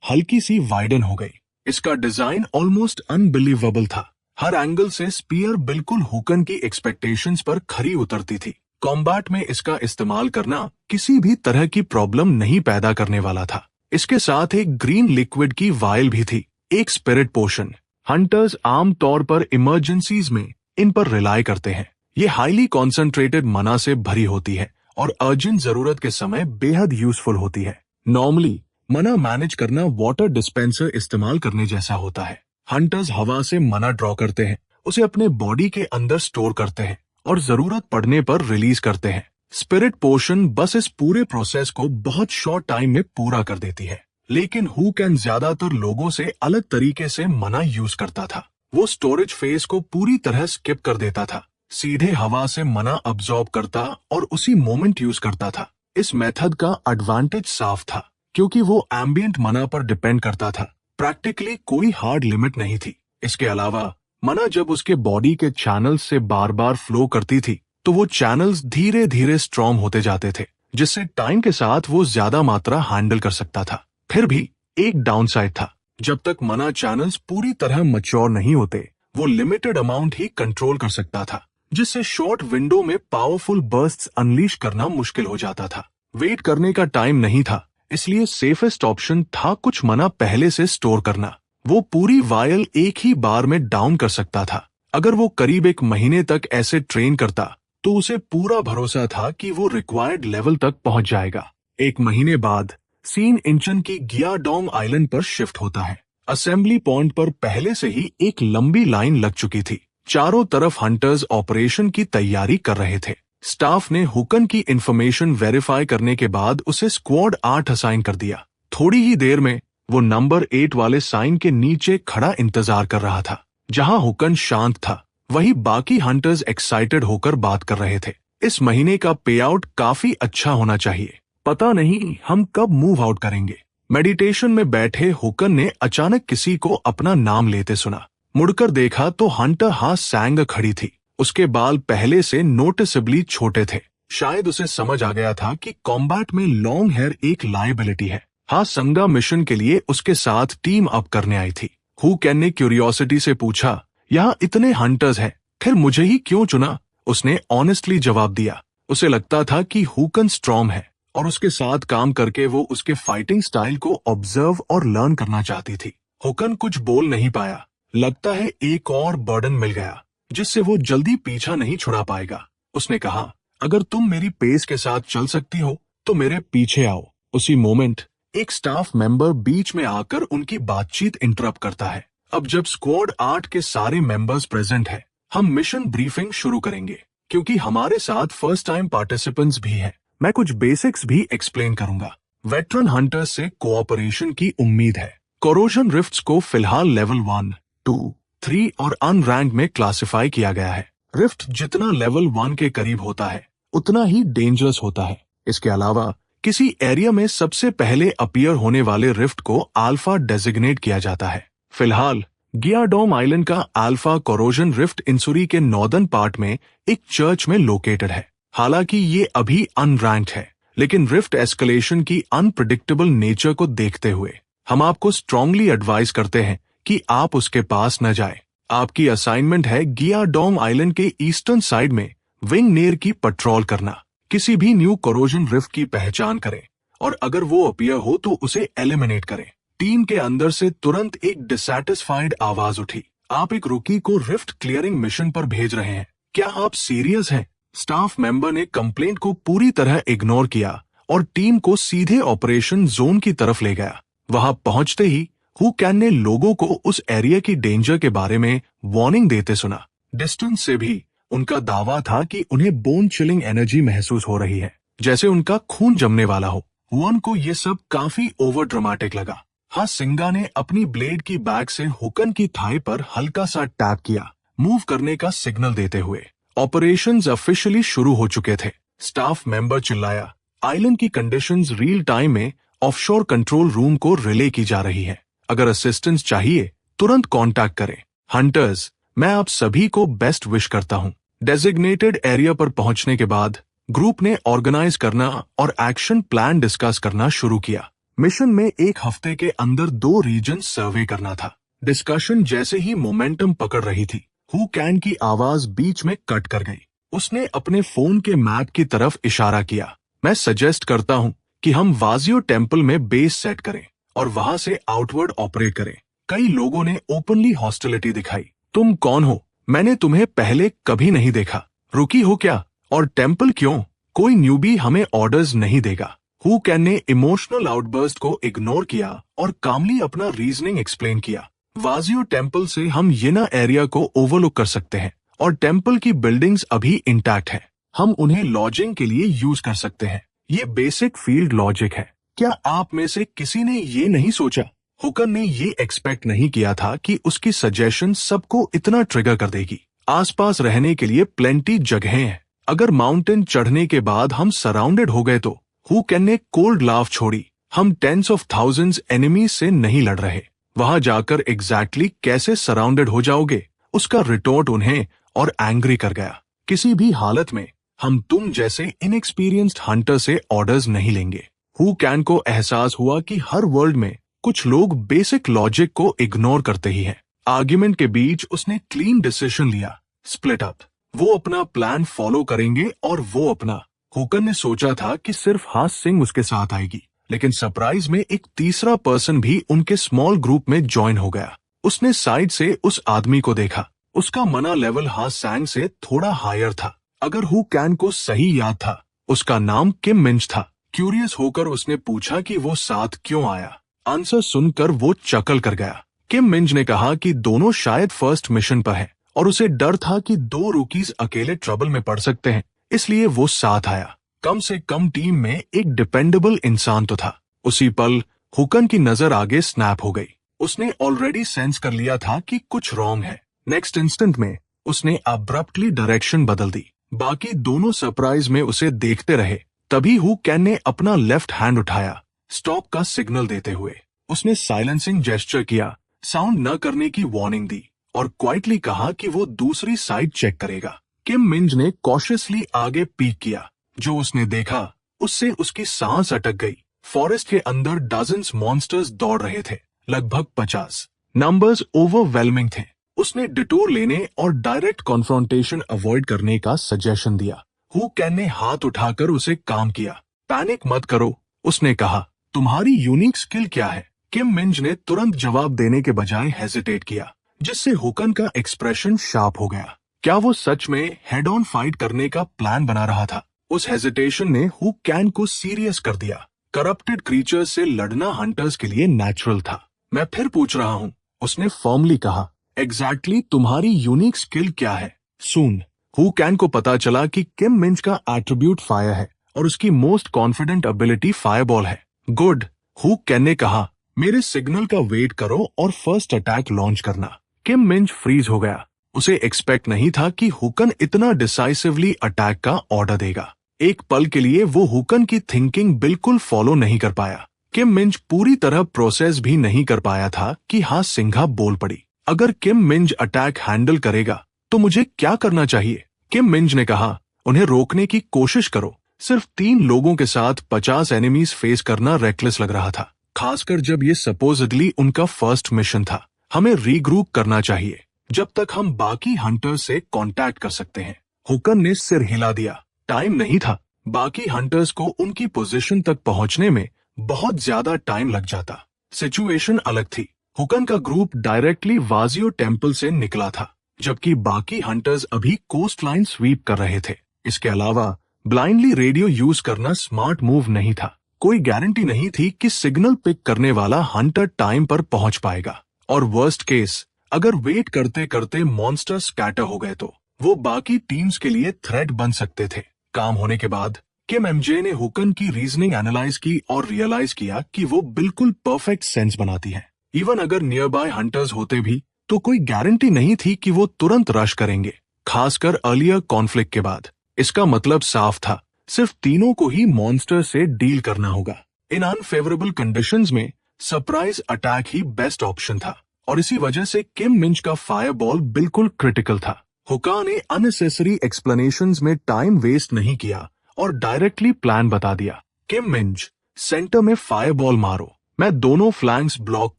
हल्की सी वाइडन हो गई। इसका डिजाइन ऑलमोस्ट अनबिलीवेबल था। हर एंगल से स्पीयर बिल्कुल हुकन की एक्सपेक्टेशंस पर खरी उतरती थी। कॉम्बैट में इसका इस्तेमाल करना किसी भी तरह की प्रॉब्लम नहीं पैदा करने वाला था। इसके साथ एक ग्रीन लिक्विड की वायल भी थी, एक स्पिरिट पोशन। हंटर्स आमतौर पर इमरजेंसीज में इन पर रिलाय करते हैं। ये हाईली कॉन्सेंट्रेटेड मना से भरी होती है और अर्जेंट जरूरत के समय बेहद यूजफुल होती है। नॉर्मली मना मैनेज करना वाटर डिस्पेंसर इस्तेमाल करने जैसा होता है। हंटर्स हवा से मना ड्रॉ करते हैं, उसे अपने बॉडी के अंदर स्टोर करते हैं और जरूरत पड़ने पर रिलीज करते हैं। स्पिरिट पोशन बस इस पूरे प्रोसेस को बहुत शॉर्ट टाइम में पूरा कर देती है। लेकिन हु कैन ज्यादातर लोगों से अलग तरीके से मना यूज करता था। वो स्टोरेज फेज को पूरी तरह स्किप कर देता था, सीधे हवा से मना अब्सॉर्ब करता और उसी मोमेंट यूज करता था। इस मेथड का एडवांटेज साफ था, क्योंकि वो एम्बियंट मना पर डिपेंड करता था। प्रैक्टिकली कोई हार्ड लिमिट नहीं थी। इसके अलावा मना जब उसके बॉडी के चैनल्स से बार बार फ्लो करती थी तो वो चैनल्स धीरे धीरे स्ट्रॉन्ग होते जाते थे, जिससे टाइम के साथ वो ज्यादा मात्रा हैंडल कर सकता था। फिर भी एक डाउनसाइड था। जब तक मना चैनल्स पूरी तरह मैच्योर नहीं होते, वो लिमिटेड अमाउंट ही कंट्रोल कर सकता था, जिससे शॉर्ट विंडो में पावरफुल बर्स्ट्स अनलीश करना मुश्किल हो जाता था। वेट करने का टाइम नहीं था, इसलिए सेफेस्ट ऑप्शन था कुछ मना पहले से स्टोर करना। वो पूरी वायल एक ही बार में डाउन कर सकता था। अगर वो करीब एक महीने तक ऐसे ट्रेन करता तो उसे पूरा भरोसा था कि वो रिक्वायर्ड लेवल तक पहुंच जाएगा। एक महीने बाद सीन इंचन की गियाडोंग आइलैंड पर शिफ्ट होता है। असेंबली पॉइंट पर पहले से ही एक लंबी लाइन लग चुकी थी। चारों तरफ हंटर्स ऑपरेशन की तैयारी कर रहे थे। स्टाफ ने हुकन की इंफॉर्मेशन वेरीफाई करने के बाद उसे स्क्वाड 8 असाइन कर दिया। थोड़ी ही देर में वो नंबर 8 वाले साइन के नीचे खड़ा इंतजार कर रहा था। जहां हुकन शांत था, वही बाकी हंटर्स एक्साइटेड होकर बात कर रहे थे। इस महीने का पे आउट काफी अच्छा होना चाहिए, पता नहीं हम कब मूव आउट करेंगे। मेडिटेशन में बैठे हुकन ने अचानक किसी को अपना नाम लेते सुना। मुड़कर देखा तो हंटर हा सैंग खड़ी थी। उसके बाल पहले से नोटिसेबली छोटे थे। शायद उसे समझ आ गया था कि कॉम्बैट में लॉन्ग हेयर एक लायबिलिटी है। हा संगा मिशन के लिए उसके साथ टीम अप करने आई थी। हु कैन ने क्यूरियोसिटी से पूछा, यहाँ इतने हंटर्स हैं, फिर मुझे ही क्यों चुना? उसने ऑनेस्टली जवाब दिया। उसे लगता था कि हुकन स्ट्रॉन्ग है और उसके साथ काम करके वो उसके फाइटिंग स्टाइल को ऑब्जर्व और लर्न करना चाहती थी। हुकन कुछ बोल नहीं पाया। लगता है एक और बर्डन मिल गया जिससे वो जल्दी पीछा नहीं छुड़ा पाएगा। उसने कहा, अगर तुम मेरी पेस के साथ चल सकती हो तो मेरे पीछे आओ। उसी मोमेंट एक स्टाफ मेंबर बीच में आकर उनकी बातचीत इंटरप्ट करता है। अब जब स्क्वाड 8 के सारे मेंबर्स प्रेजेंट हैं, हम मिशन ब्रीफिंग शुरू करेंगे। क्योंकि हमारे साथ फर्स्ट टाइम पार्टिसिपेंट्स भी हैं, मैं कुछ बेसिक्स भी एक्सप्लेन करूंगा। वेटरन हंटर्स से कोऑपरेशन की उम्मीद है। कोरोजन रिफ्ट्स को फिलहाल लेवल 1, 2, 3 और अनरैंक में क्लासिफाई किया गया है। रिफ्ट जितना लेवल 1 के करीब होता है, उतना ही डेंजरस होता है। इसके अलावा किसी एरिया में सबसे पहले अपीयर होने वाले रिफ्ट को अल्फा डेजिग्नेट किया जाता है। फिलहाल गियाडोंग आइलैंड का अल्फा कोरोजन रिफ्ट इंसुरी के नॉर्दर्न पार्ट में एक चर्च में लोकेटेड है। हालांकि ये अभी अनरैंक्ड है, लेकिन रिफ्ट एस्केलेशन की अनप्रेडिक्टेबल नेचर को देखते हुए हम आपको स्ट्रांगली एडवाइस करते हैं कि आप उसके पास न जाए। आपकी असाइनमेंट है गियाडोंग आइलैंड के ईस्टर्न साइड में विंग नेर की पेट्रोल करना। किसी भी न्यू कोरोजन रिफ्ट की पहचान करें और अगर वो अपीयर हो तो उसे एलिमिनेट करें। टीम के अंदर से तुरंत एक डिसैटिस्फाइड आवाज उठी, आप एक रुकी को रिफ्ट क्लियरिंग मिशन पर भेज रहे हैं, क्या आप सीरियस हैं? स्टाफ मेंबर ने कंप्लेंट को पूरी तरह इग्नोर किया और टीम को सीधे ऑपरेशन जोन की तरफ ले गया। वहां पहुंचते ही हु कैन ने लोगों को उस एरिया की डेंजर के बारे में वार्निंग देते सुना। डिस्टेंस से भी उनका दावा था कि उन्हें बोन चिलिंग एनर्जी महसूस हो रही है, जैसे उनका खून जमने वाला हो। वन को ये सब काफी ओवर ड्रामेटिक लगा। हाँ सिंगा ने अपनी ब्लेड की बैग से हुकन की थाई पर हल्का सा टैप किया, मूव करने का सिग्नल देते हुए। ऑपरेशंस ऑफिशियली शुरू हो चुके थे। स्टाफ मेंबर चिल्लाया, आइलैंड की कंडीशंस रियल टाइम में ऑफशोर कंट्रोल रूम को रिले की जा रही है। अगर असिस्टेंस चाहिए तुरंत कांटेक्ट करें। हंटर्स, मैं आप सभी को बेस्ट विश करता हूँ। डेजिग्नेटेड एरिया पर पहुंचने के बाद ग्रुप ने ऑर्गेनाइज करना और एक्शन प्लान डिस्कस करना शुरू किया। मिशन में एक हफ्ते के अंदर 2 रीजन सर्वे करना था। डिस्कशन जैसे ही मोमेंटम पकड़ रही थी, हु कैन की आवाज बीच में कट कर गई। उसने अपने फोन के मैप की तरफ इशारा किया। मैं सजेस्ट करता हूँ कि हम वाजियो टेम्पल में बेस सेट करें और वहां से आउटवर्ड ऑपरेट करें। कई लोगों ने ओपनली हॉस्टिलिटी दिखाई। तुम कौन हो? मैंने तुम्हें पहले कभी नहीं देखा। रुकी हो क्या? और टेम्पल क्यों? कोई न्यूबी हमें ऑर्डर्स नहीं देगा। हु कैन ने इमोशनल आउटबर्स्ट को इग्नोर किया और कामली अपना रीजनिंग एक्सप्लेन किया। वाजियो टेम्पल से हम येना एरिया को ओवरलुक कर सकते हैं और टेम्पल की बिल्डिंग्स अभी इंटैक्ट हैं। हम उन्हें लॉजिंग के लिए यूज कर सकते हैं। ये बेसिक फील्ड लॉजिक है। क्या आप में से किसी ने ये नहीं सोचा? हुकन ने ये एक्सपेक्ट नहीं किया था कि उसकी सजेशन सबको इतना ट्रिगर कर देगी। आसपास रहने के लिए प्लेंटी जगहें हैं। अगर माउंटेन चढ़ने के बाद हम सराउंडेड हो गए तो? हु कैन ने कोल्ड लाफ छोड़ी। हम टेंस ऑफ थाउजेंड्स एनिमीज से नहीं लड़ रहे। वहां जाकर एग्जैक्टली कैसे सराउंडेड हो जाओगे? उसका रिटोर्ट उन्हें और एंग्री कर गया। किसी भी हालत में हम तुम जैसे इनएक्सपीरियंस्ड हंटर से ऑर्डर्स नहीं लेंगे। हु कैन को एहसास हुआ कि हर वर्ल्ड में कुछ लोग बेसिक लॉजिक को इग्नोर करते ही हैं। आर्ग्यूमेंट के बीच उसने क्लीन डिसीजन लिया, स्प्लिट अप। वो अपना प्लान फॉलो करेंगे और वो अपना। हुकन ने सोचा था कि सिर्फ हास सिंह उसके साथ आएगी, लेकिन सरप्राइज में एक तीसरा पर्सन भी उनके स्मॉल ग्रुप में ज्वाइन हो गया। उसने साइड से उस आदमी को देखा। उसका मना लेवल हास सैंग से थोड़ा हायर था। अगर हु कैन को सही याद था, उसका नाम किम मिंज था। क्यूरियस होकर उसने पूछा कि वो साथ क्यों आया। आंसर सुनकर वो चकल कर गया। किम मिंज ने कहा कि दोनों शायद फर्स्ट मिशन पर हैं और उसे डर था कि 2 रूकीज अकेले ट्रबल में पड़ सकते हैं, इसलिए वो साथ आया। कम से कम टीम में एक डिपेंडेबल इंसान तो था। उसी पल हुकन की नजर आगे स्नैप हो गई। उसने ऑलरेडी सेंस कर लिया था कि कुछ रॉन्ग है। नेक्स्ट इंस्टेंट में उसने अब्रप्टली डायरेक्शन बदल दी। बाकी दोनों सरप्राइज में उसे देखते रहे। तभी हु कैन ने अपना लेफ्ट हैंड उठाया, स्टॉप का सिग्नल देते हुए। उसने साइलेंसिंग जेस्चर किया, साउंड न करने की वार्निंग दी और क्वाइटली कहा कि वो दूसरी साइड चेक करेगा। किम मिंज ने कॉशियसली आगे पीक किया। जो उसने देखा उससे उसकी सांस अटक गई। फॉरेस्ट के अंदर डजन्स मॉन्स्टर्स दौड़ रहे थे, लगभग 50। नंबर्स ओवरवेलमिंग थे। उसने डिटूर लेने और डायरेक्ट कॉन्फ्रंटेशन अवॉइड करने का सजेशन दिया। हु कैन ने हाथ उठाकर उसे काम किया। पैनिक मत करो, उसने कहा। तुम्हारी यूनिक स्किल क्या है? किम मिंज ने तुरंत जवाब देने के बजाय हेजिटेट किया, जिससे हुकन का एक्सप्रेशन शार्प हो गया। क्या वो सच में हेड ऑन फाइट करने का प्लान बना रहा था? उस हेजिटेशन ने हु कैन को सीरियस कर दिया। करप्टेड क्रीचर्स से लड़ना हंटर्स के लिए नेचुरल था। मैं फिर पूछ रहा हूँ, उसने फॉर्मली कहा। एग्जैक्टली तुम्हारी यूनिक स्किल क्या है? सून हु कैन को पता चला कि किम मिंज का एट्रीब्यूट फायर है और उसकी मोस्ट कॉन्फिडेंट एबिलिटी फायरबॉल है। गुड, हु कैन ने कहा। मेरे सिग्नल का वेट करो और फर्स्ट अटैक लॉन्च करना। किम मिंज फ्रीज हो गया। उसे एक्सपेक्ट नहीं था कि हुकन इतना डिसाइसिवली अटैक का ऑर्डर देगा। एक पल के लिए वो हुकन की थिंकिंग बिल्कुल फॉलो नहीं कर पाया। किम मिंज पूरी तरह प्रोसेस भी नहीं कर पाया था कि हाँ सिंघा बोल पड़ी। अगर किम मिंज अटैक हैंडल करेगा तो मुझे क्या करना चाहिए? किम मिंज ने कहा। उन्हें रोकने की कोशिश करो। सिर्फ 3 लोगों के साथ 50 एनिमीज फेस करना रेकलेस लग रहा था, खासकर जब ये सपोजिटली उनका फर्स्ट मिशन था। हमें रीग्रुप करना चाहिए जब तक हम बाकी हंटर्स से कांटेक्ट कर सकते हैं। हुकन ने सिर हिला दिया। टाइम नहीं था। बाकी हंटर्स को उनकी पोजीशन तक पहुंचने में बहुत ज्यादा टाइम लग जाता। सिचुएशन अलग थी। हुकन का ग्रुप डायरेक्टली वाजियो टेम्पल से निकला था, जबकि बाकी हंटर्स अभी कोस्ट लाइन स्वीप कर रहे थे। इसके अलावा ब्लाइंडली रेडियो यूज करना स्मार्ट मूव नहीं था। कोई गारंटी नहीं थी कि सिग्नल पिक करने वाला हंटर टाइम पर पहुंच पाएगा, और वर्स्ट केस अगर वेट करते करते मॉन्स्टर स्कैटर हो गए तो वो बाकी टीम्स के लिए थ्रेट बन सकते थे। काम होने के बाद किम एमजे ने हुकन की रीजनिंग एनालाइज की और रियलाइज किया कि वो बिल्कुल परफेक्ट सेंस बनाती है। इवन अगर नियर बाय हंटर्स होते भी तो कोई गारंटी नहीं थी कि वो तुरंत रश करेंगे, खासकर अर्लियर कॉन्फ्लिक्ट के बाद। इसका मतलब साफ था, सिर्फ तीनों को ही मॉन्स्टर से डील करना होगा। इन अनफेवरेबल कंडीशंस में सरप्राइज अटैक ही बेस्ट ऑप्शन था, और इसी वजह से किम मिंज का फायर बॉल बिल्कुल क्रिटिकल था। हुका ने अननेसेसरी एक्सप्लेनेशंस में टाइम वेस्ट नहीं किया और डायरेक्टली प्लान बता दिया। किम मिंज, सेंटर में फायर बॉल मारो, मैं दोनों फ्लैंक्स ब्लॉक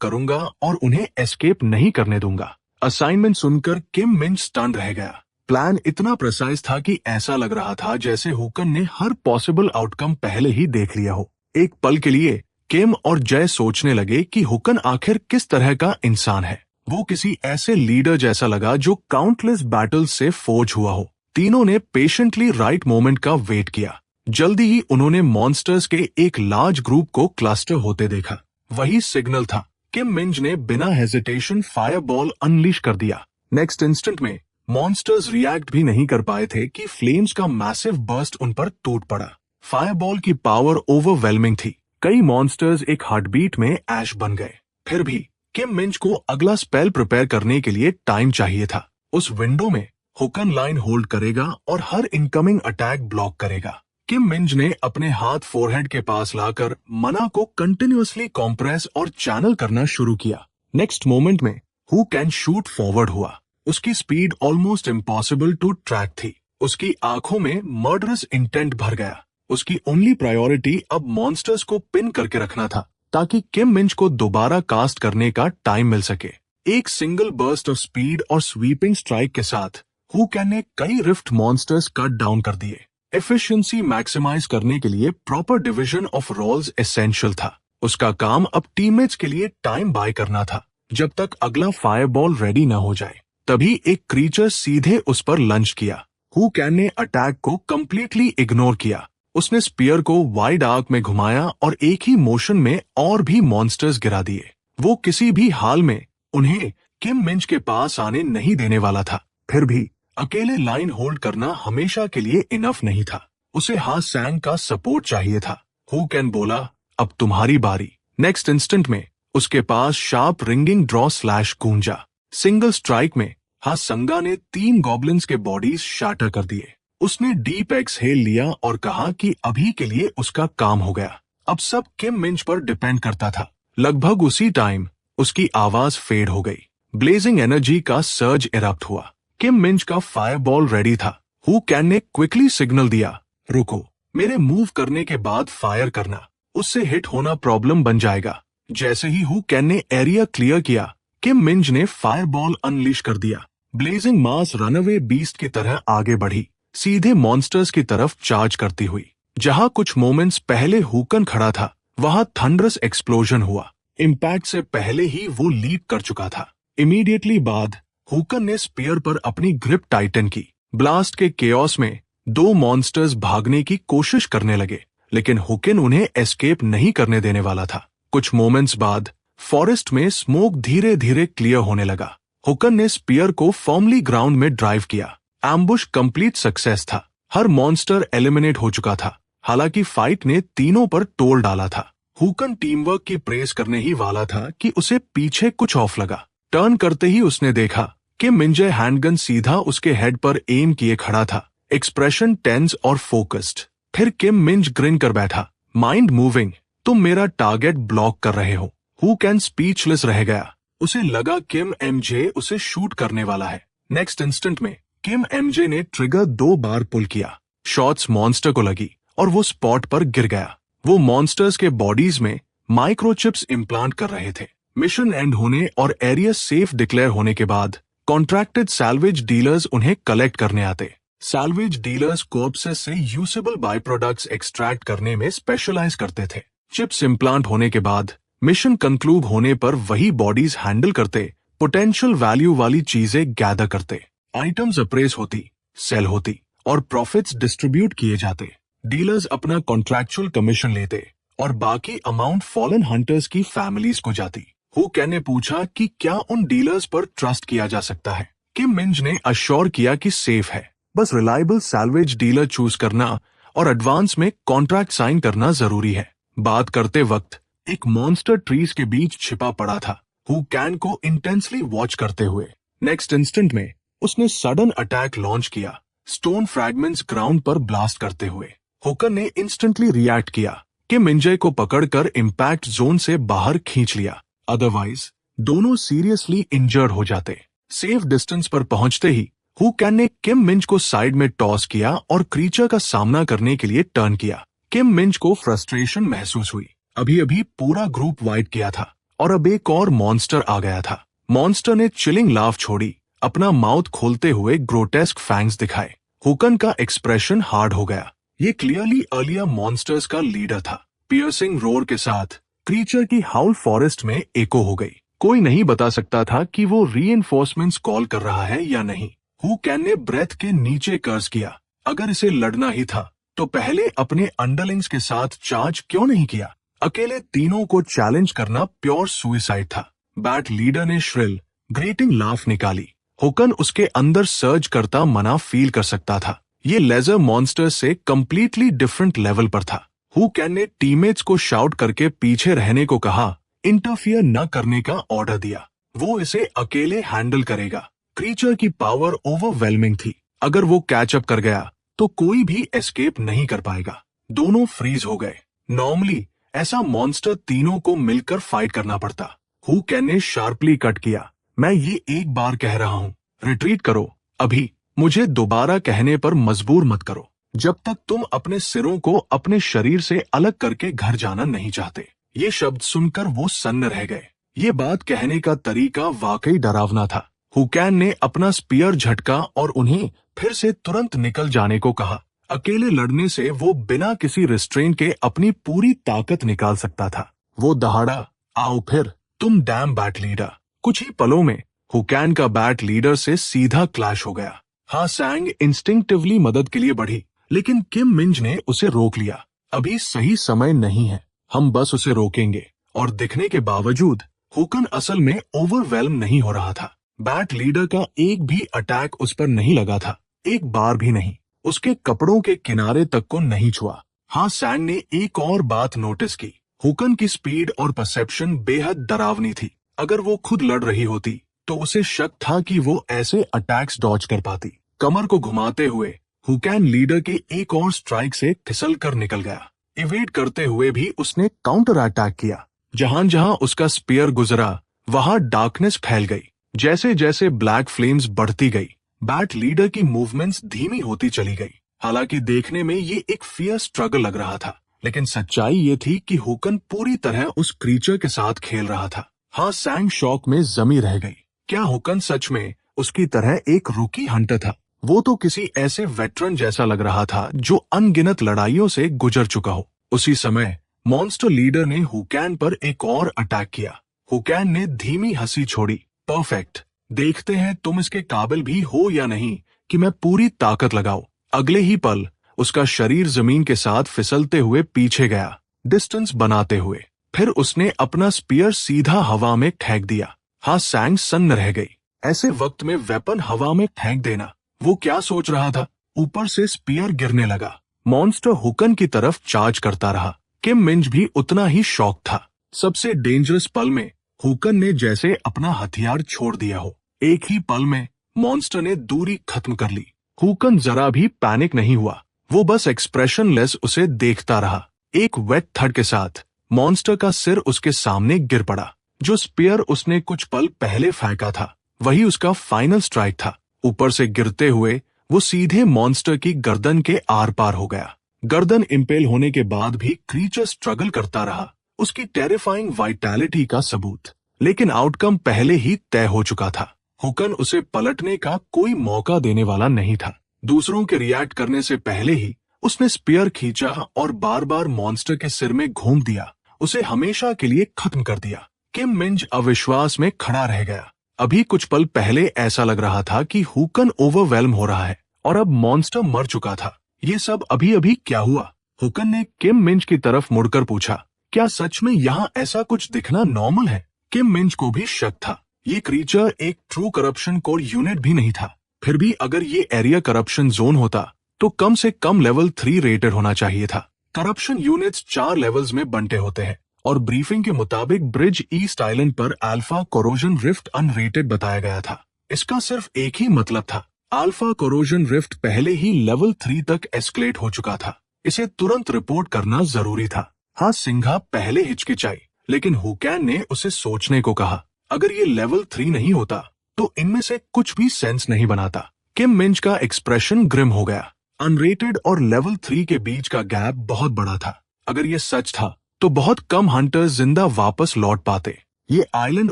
करूंगा और उन्हें एस्केप नहीं करने दूंगा। असाइनमेंट सुनकर किम मिंज स्टन रह गया। प्लान इतना प्रिसाइज था कि ऐसा लग रहा था जैसे हुकन ने हर पॉसिबल आउटकम पहले ही देख लिया हो। एक पल के लिए किम और जय सोचने लगे कि हुकन आखिर किस तरह का इंसान है। वो किसी ऐसे लीडर जैसा लगा जो काउंटलेस बैटल से फोर्ज हुआ हो। तीनों ने पेशेंटली राइट मोमेंट का वेट किया। जल्दी ही उन्होंने मॉन्स्टर्स के एक लार्ज ग्रुप को क्लस्टर होते देखा। वही सिग्नल था। किम मिंज ने बिना हेजिटेशन फायर बॉल अनलीश कर दिया। नेक्स्ट इंस्टेंट में मॉन्स्टर्स रिएक्ट भी नहीं कर पाए थे कि फ्लेम्स का मैसिव बर्स्ट उन पर टूट पड़ा। फायर बॉल की पावर ओवरवेलमिंग थी। कई मॉन्स्टर्स एक हार्टबीट में ऐश बन गए। फिर भी किम मिंज को अगला स्पेल प्रिपेयर करने के लिए टाइम चाहिए था। उस विंडो में हुकन लाइन होल्ड करेगा और हर इनकमिंग अटैक ब्लॉक करेगा। किम मिंज ने अपने हाथ फोरहेड के पास लाकर मना को कंटिन्यूअसली कॉम्प्रेस और चैनल करना शुरू किया। नेक्स्ट मोमेंट में हु कैन शूट फॉरवर्ड हुआ। उसकी speed almost impossible to track थी। उसकी आंखों में मर्डरस इंटेंट भर गया। उसकी ओनली प्रायोरिटी अब मॉन्स्टर्स को पिन करके रखना था ताकि किम मिंज को दोबारा कास्ट करने का टाइम मिल सके। एक सिंगल बर्स्ट ऑफ स्पीड और स्वीपिंग स्ट्राइक के साथ हु कैन ने कई रिफ्ट मॉन्स्टर्स कट डाउन कर दिए। एफिशिएंसी मैक्सिमाइज करने के लिए proper division of roles essential था। उसका काम अब टीममेट्स के लिए टाइम बाय करना था जब तक अगला फायर बॉल रेडी न हो जाए। तभी एक क्रीचर सीधे उस पर लंच किया। हु कैन ने अटैक को कंप्लीटली इग्नोर किया। उसने स्पीयर को वाइड आर्क में घुमाया और एक ही मोशन में और भी मॉन्स्टर्स गिरा दिए। वो किसी भी हाल में उन्हें किम मिंज के पास आने नहीं देने वाला था। फिर भी अकेले लाइन होल्ड करना हमेशा के लिए इनफ नहीं था। उसे हा सैंग का सपोर्ट चाहिए था। हु कैन बोला, अब तुम्हारी बारी। नेक्स्ट इंस्टेंट में उसके पास शार्प रिंगिंग ड्रॉ स्लैश गूंजा। सिंगल स्ट्राइक में हा संगा ने 3 गॉब्लिन्स के बॉडीज शाटर कर दिए। उसने डीप एक्सहेल लिया और कहा कि अभी के लिए उसका काम हो गया। अब सब किम मिंज पर डिपेंड करता था। लगभग उसी टाइम उसकी आवाज फेड हो गई। ब्लेजिंग एनर्जी का सर्ज इरप्ट हुआ। किम मिंज का फायर बॉल रेडी था। हु कैन ने क्विकली सिग्नल दिया, रुको, मेरे मूव करने के बाद फायर करना, उससे हिट होना प्रॉब्लम बन जाएगा। जैसे ही हु कैन ने एरिया क्लियर किया, किम मिंज ने फायर बॉल अनलीश कर दिया। ब्लेजिंग मास रनअवे बीस्ट की तरह आगे बढ़ी, सीधे मॉन्स्टर्स की तरफ चार्ज करती हुई। जहां कुछ मोमेंट्स पहले हुकन खड़ा था, वहां थंडरस एक्सप्लोजन हुआ। इम्पैक्ट से पहले ही वो लीप कर चुका था। इमीडिएटली बाद हुकन ने स्पीयर पर अपनी ग्रिप टाइटन की। ब्लास्ट के केओस में 2 मॉन्स्टर्स भागने की कोशिश करने लगे, लेकिन हुकन उन्हें एस्केप नहीं करने देने वाला था। कुछ मोमेंट्स बाद फॉरेस्ट में स्मोक धीरे धीरे क्लियर होने लगा। हुकन ने स्पीयर को फॉर्मली ग्राउंड में ड्राइव किया। एम्बुश कंप्लीट सक्सेस था। हर मॉन्स्टर एलिमिनेट हो चुका था। हालांकि फाइट ने तीनों पर टोल डाला था। हुकन टीम वर्क की प्रेस करने ही वाला था कि उसे पीछे कुछ ऑफ लगा। टर्न करते ही उसने देखा कि मिंजे हैंडगन सीधा उसके हेड पर एम किए खड़ा था, एक्सप्रेशन टेंस और फोकस्ड। फिर किम मिंज ग्रिन कर बैठा, माइंड मूविंग, तुम मेरा टारगेट ब्लॉक कर रहे हो। हु कैन स्पीचलेस रह गया। उसे लगा किम एमजे उसे शूट करने वाला है। नेक्स्ट इंस्टेंट में किम एमजे ने ट्रिगर 2 बार पुल किया। शॉट्स मॉन्स्टर को लगी और वो स्पॉट पर गिर गया। वो मॉन्स्टर्स के बॉडीज में माइक्रोचिप्स इम्प्लांट कर रहे थे। मिशन एंड होने और एरिया सेफ डिक्लेयर होने के बाद कॉन्ट्रैक्टेड सैल्वेज डीलर्स उन्हें कलेक्ट करने आते। सैल्वेज डीलर्स कॉर्प्सेस से यूजेबल बाय प्रोडक्ट्स एक्सट्रैक्ट करने में स्पेशलाइज करते थे। चिप्स इम्प्लांट होने के बाद मिशन कंक्लूड होने पर वही बॉडीज हैंडल करते, पोटेंशियल वैल्यू वाली चीजें गैदर करते। आइटम्स अप्रेस होती, सेल होती और प्रॉफिट्स डिस्ट्रीब्यूट किए जाते। डीलर्स अपना कॉन्ट्रैक्चुअल कमीशन लेते और बाकी अमाउंट फॉलन हंटर्स की फैमिलीज को जाती। हु कैन ने पूछा कि क्या उन डीलर्स पर ट्रस्ट किया जा सकता है। किम मिंज ने अश्योर किया कि सेफ है, बस रिलायबल सैल्वेज डीलर चूज करना और एडवांस में कॉन्ट्रैक्ट साइन करना जरूरी है। बात करते वक्त एक मॉन्स्टर ट्रीज के बीच छिपा पड़ा था, हु कैन को इंटेंसली वॉच करते हुए। नेक्स्ट इंस्टेंट में उसने सडन अटैक लॉन्च किया, स्टोन फ्रैगमेंट्स ग्राउंड पर ब्लास्ट करते हुए। हुकन ने इंस्टेंटली रिएक्ट किया कि मिंजे को पकड़कर इम्पैक्ट जोन से बाहर खींच लिया, अदरवाइज दोनों सीरियसली इंजर्ड हो जाते। सेफ डिस्टेंस पर पहुंचते ही हु कैन ने किम मिंज को साइड में टॉस किया और क्रीचर का सामना करने के लिए टर्न किया। किम मिंज को फ्रस्ट्रेशन महसूस हुई। अभी अभी पूरा ग्रुप वाइट किया था और अब एक और मॉन्स्टर आ गया था। मॉन्स्टर ने चिलिंग लाफ छोड़ी, अपना माउथ खोलते हुए ग्रोटेस्क फैंग्स दिखाए। हुकन का एक्सप्रेशन हार्ड हो गया। ये क्लियरली अर्लियर मॉन्स्टर्स का लीडर था। पियर्सिंग रोर के साथ क्रीचर की हाउल फॉरेस्ट में एको हो गई। कोई नहीं बता सकता था कि वो रीइंफोर्समेंट्स कॉल कर रहा है या नहीं। हु कैन ने ब्रेथ के नीचे कर्ज किया। अगर इसे लड़ना ही था तो पहले अपने अंडरलिंग्स के साथ चार्ज क्यों नहीं किया। अकेले तीनों को चैलेंज करना प्योर सुइसाइड था। बैट लीडर ने श्रिल ग्रेटिंग लाफ निकाली। हुकन उसके अंदर सर्ज करता मना फील कर सकता था। ये लेजर मॉन्स्टर से कंप्लीटली डिफरेंट लेवल पर था। हु कैन ने टीममेट्स को शाउट करके पीछे रहने को कहा, इंटरफियर न करने का ऑर्डर दिया। वो इसे अकेले हैंडल करेगा। क्रीचर की पावर ओवरवेलमिंग थी। अगर वो कैचअप कर गया तो कोई भी एस्केप नहीं कर पाएगा। दोनों फ्रीज हो गए। नॉर्मली ऐसा मॉन्स्टर तीनों को मिलकर फाइट करना पड़ता। हु कैन ने शार्पली कट किया, मैं ये एक बार कह रहा हूँ, रिट्रीट करो अभी। मुझे दोबारा कहने पर मजबूर मत करो जब तक तुम अपने सिरों को अपने शरीर से अलग करके घर जाना नहीं चाहते। ये शब्द सुनकर वो सन्न रह गए। ये बात कहने का तरीका वाकई डरावना था। हुकैन ने अपना स्पीयर झटका और उन्हें फिर से तुरंत निकल जाने को कहा। अकेले लड़ने से वो बिना किसी रिस्ट्रेन के अपनी पूरी ताकत निकाल सकता था। वो दहाड़ा, आओ फिर तुम डैम बैट लीडर। कुछ ही पलों में हुकैन का बैट लीडर से सीधा क्लैश हो गया। हाँ सैंग इंस्टिंक्टिवली मदद के लिए बढ़ी, लेकिन किम मिंज ने उसे रोक लिया। अभी सही समय नहीं है, हम बस उसे रोकेंगे। और दिखने के बावजूद हुकन असल में ओवरवेल्म नहीं हो रहा था। बैट लीडर का एक भी अटैक उस पर नहीं लगा था, एक बार भी नहीं। उसके कपड़ों के किनारे तक को नहीं छुआ। हाँ सैंग ने एक और बात नोटिस की, हुकन की स्पीड और परसेप्शन बेहद डरावनी थी। अगर वो खुद लड़ रही होती तो उसे शक था कि वो ऐसे अटैक्स डॉज कर पाती। कमर को घुमाते हुए हुकैन लीडर के एक और स्ट्राइक से फिसल कर निकल गया। इवेड करते हुए भी उसने काउंटर अटैक किया। जहां जहां उसका स्पीयर गुजरा वहां डार्कनेस फैल गई। जैसे जैसे ब्लैक फ्लेम्स बढ़ती गई, बैट लीडर की मूवमेंट्स धीमी होती चली गई। हालांकि देखने में ये एक फियर स्ट्रगल लग रहा था, लेकिन सच्चाई ये थी कि हुकन पूरी तरह उस क्रीचर के साथ खेल रहा था। हाँ सैंग शॉक में जमी रह गई। क्या हुकन सच में उसकी तरह एक रूकी हंटर था? वो तो किसी ऐसे वेटरन जैसा लग रहा था जो अनगिनत लड़ाइयों से गुजर चुका हो। उसी समय मॉन्स्टर लीडर ने हुकैन पर एक और अटैक किया। हुकैन ने धीमी हंसी छोड़ी, परफेक्ट, देखते हैं तुम इसके काबिल भी हो या नहीं कि मैं पूरी ताकत लगाऊं। अगले ही पल उसका शरीर जमीन के साथ फिसलते हुए पीछे गया, डिस्टेंस बनाते हुए। फिर उसने अपना स्पीयर सीधा हवा में फेंक दिया। हाँ सैंग सन्न रह गई। ऐसे वक्त में वेपन हवा में फेंक देना, वो क्या सोच रहा था? ऊपर से स्पीयर गिरने लगा। मॉन्स्टर हुकन की तरफ चार्ज करता रहा। किम मिंज भी उतना ही शॉक था। सबसे डेंजरस पल में हुकन ने जैसे अपना हथियार छोड़ दिया हो। एक ही पल में मॉन्स्टर ने दूरी खत्म कर ली। हुकन जरा भी पैनिक नहीं हुआ, वो बस एक्सप्रेशनलेस उसे देखता रहा। एक वेट थड के साथ मॉन्स्टर का सिर उसके सामने गिर पड़ा। जो स्पीयर उसने कुछ पल पहले फेंका था वही उसका फाइनल स्ट्राइक था। ऊपर से गिरते हुए वो सीधे मॉन्स्टर की गर्दन के आर पार हो गया। गर्दन इंपेल होने के बाद भी क्रीचर स्ट्रगल करता रहा, उसकी टेरिफाइंग वाइटैलिटी का सबूत। लेकिन आउटकम पहले ही तय हो चुका था। हुकन उसे पलटने का कोई मौका देने वाला नहीं था। दूसरों के रिएक्ट करने से पहले ही उसने स्पीयर खींचा और बार बार मॉन्स्टर के सिर में घूम दिया, उसे हमेशा के लिए खत्म कर दिया। किम मिंज अविश्वास में खड़ा रह गया। अभी कुछ पल पहले ऐसा लग रहा था कि हुकन ओवरवेल्म हो रहा है और अब मॉन्स्टर मर चुका था। ये सब अभी अभी क्या हुआ? हुकन ने किम मिंज की तरफ मुड़कर पूछा, क्या सच में यहाँ ऐसा कुछ दिखना नॉर्मल है? किम मिंज को भी शक था। ये क्रीचर एक ट्रू करप्शन कोर यूनिट भी नहीं था। फिर भी अगर ये एरिया करप्शन जोन होता तो कम से कम लेवल 3 रेटेड होना चाहिए था। करप्शन यूनिट्स 4 लेवल्स में बंटे होते हैं और ब्रीफिंग के मुताबिक ब्रिज ईस्ट आइलैंड पर अल्फा कोरोजन रिफ्ट अनरेटेड बताया गया था। इसका सिर्फ एक ही मतलब था, अल्फा कोरोजन रिफ्ट पहले ही लेवल 3 तक एस्केलेट हो चुका था। इसे तुरंत रिपोर्ट करना जरूरी था। हाँ सिंघा पहले हिचकिचाई, लेकिन हुकैन ने उसे सोचने को कहा। अगर ये लेवल 3 नहीं होता तो इनमें से कुछ भी सेंस नहीं बनाता। किम मिंज का एक्सप्रेशन ग्रिम हो गया। अनरेटेड और लेवल 3 के बीच का गैप बहुत बड़ा था। अगर ये सच था तो बहुत कम हंटर्स जिंदा वापस लौट पाते। ये आइलैंड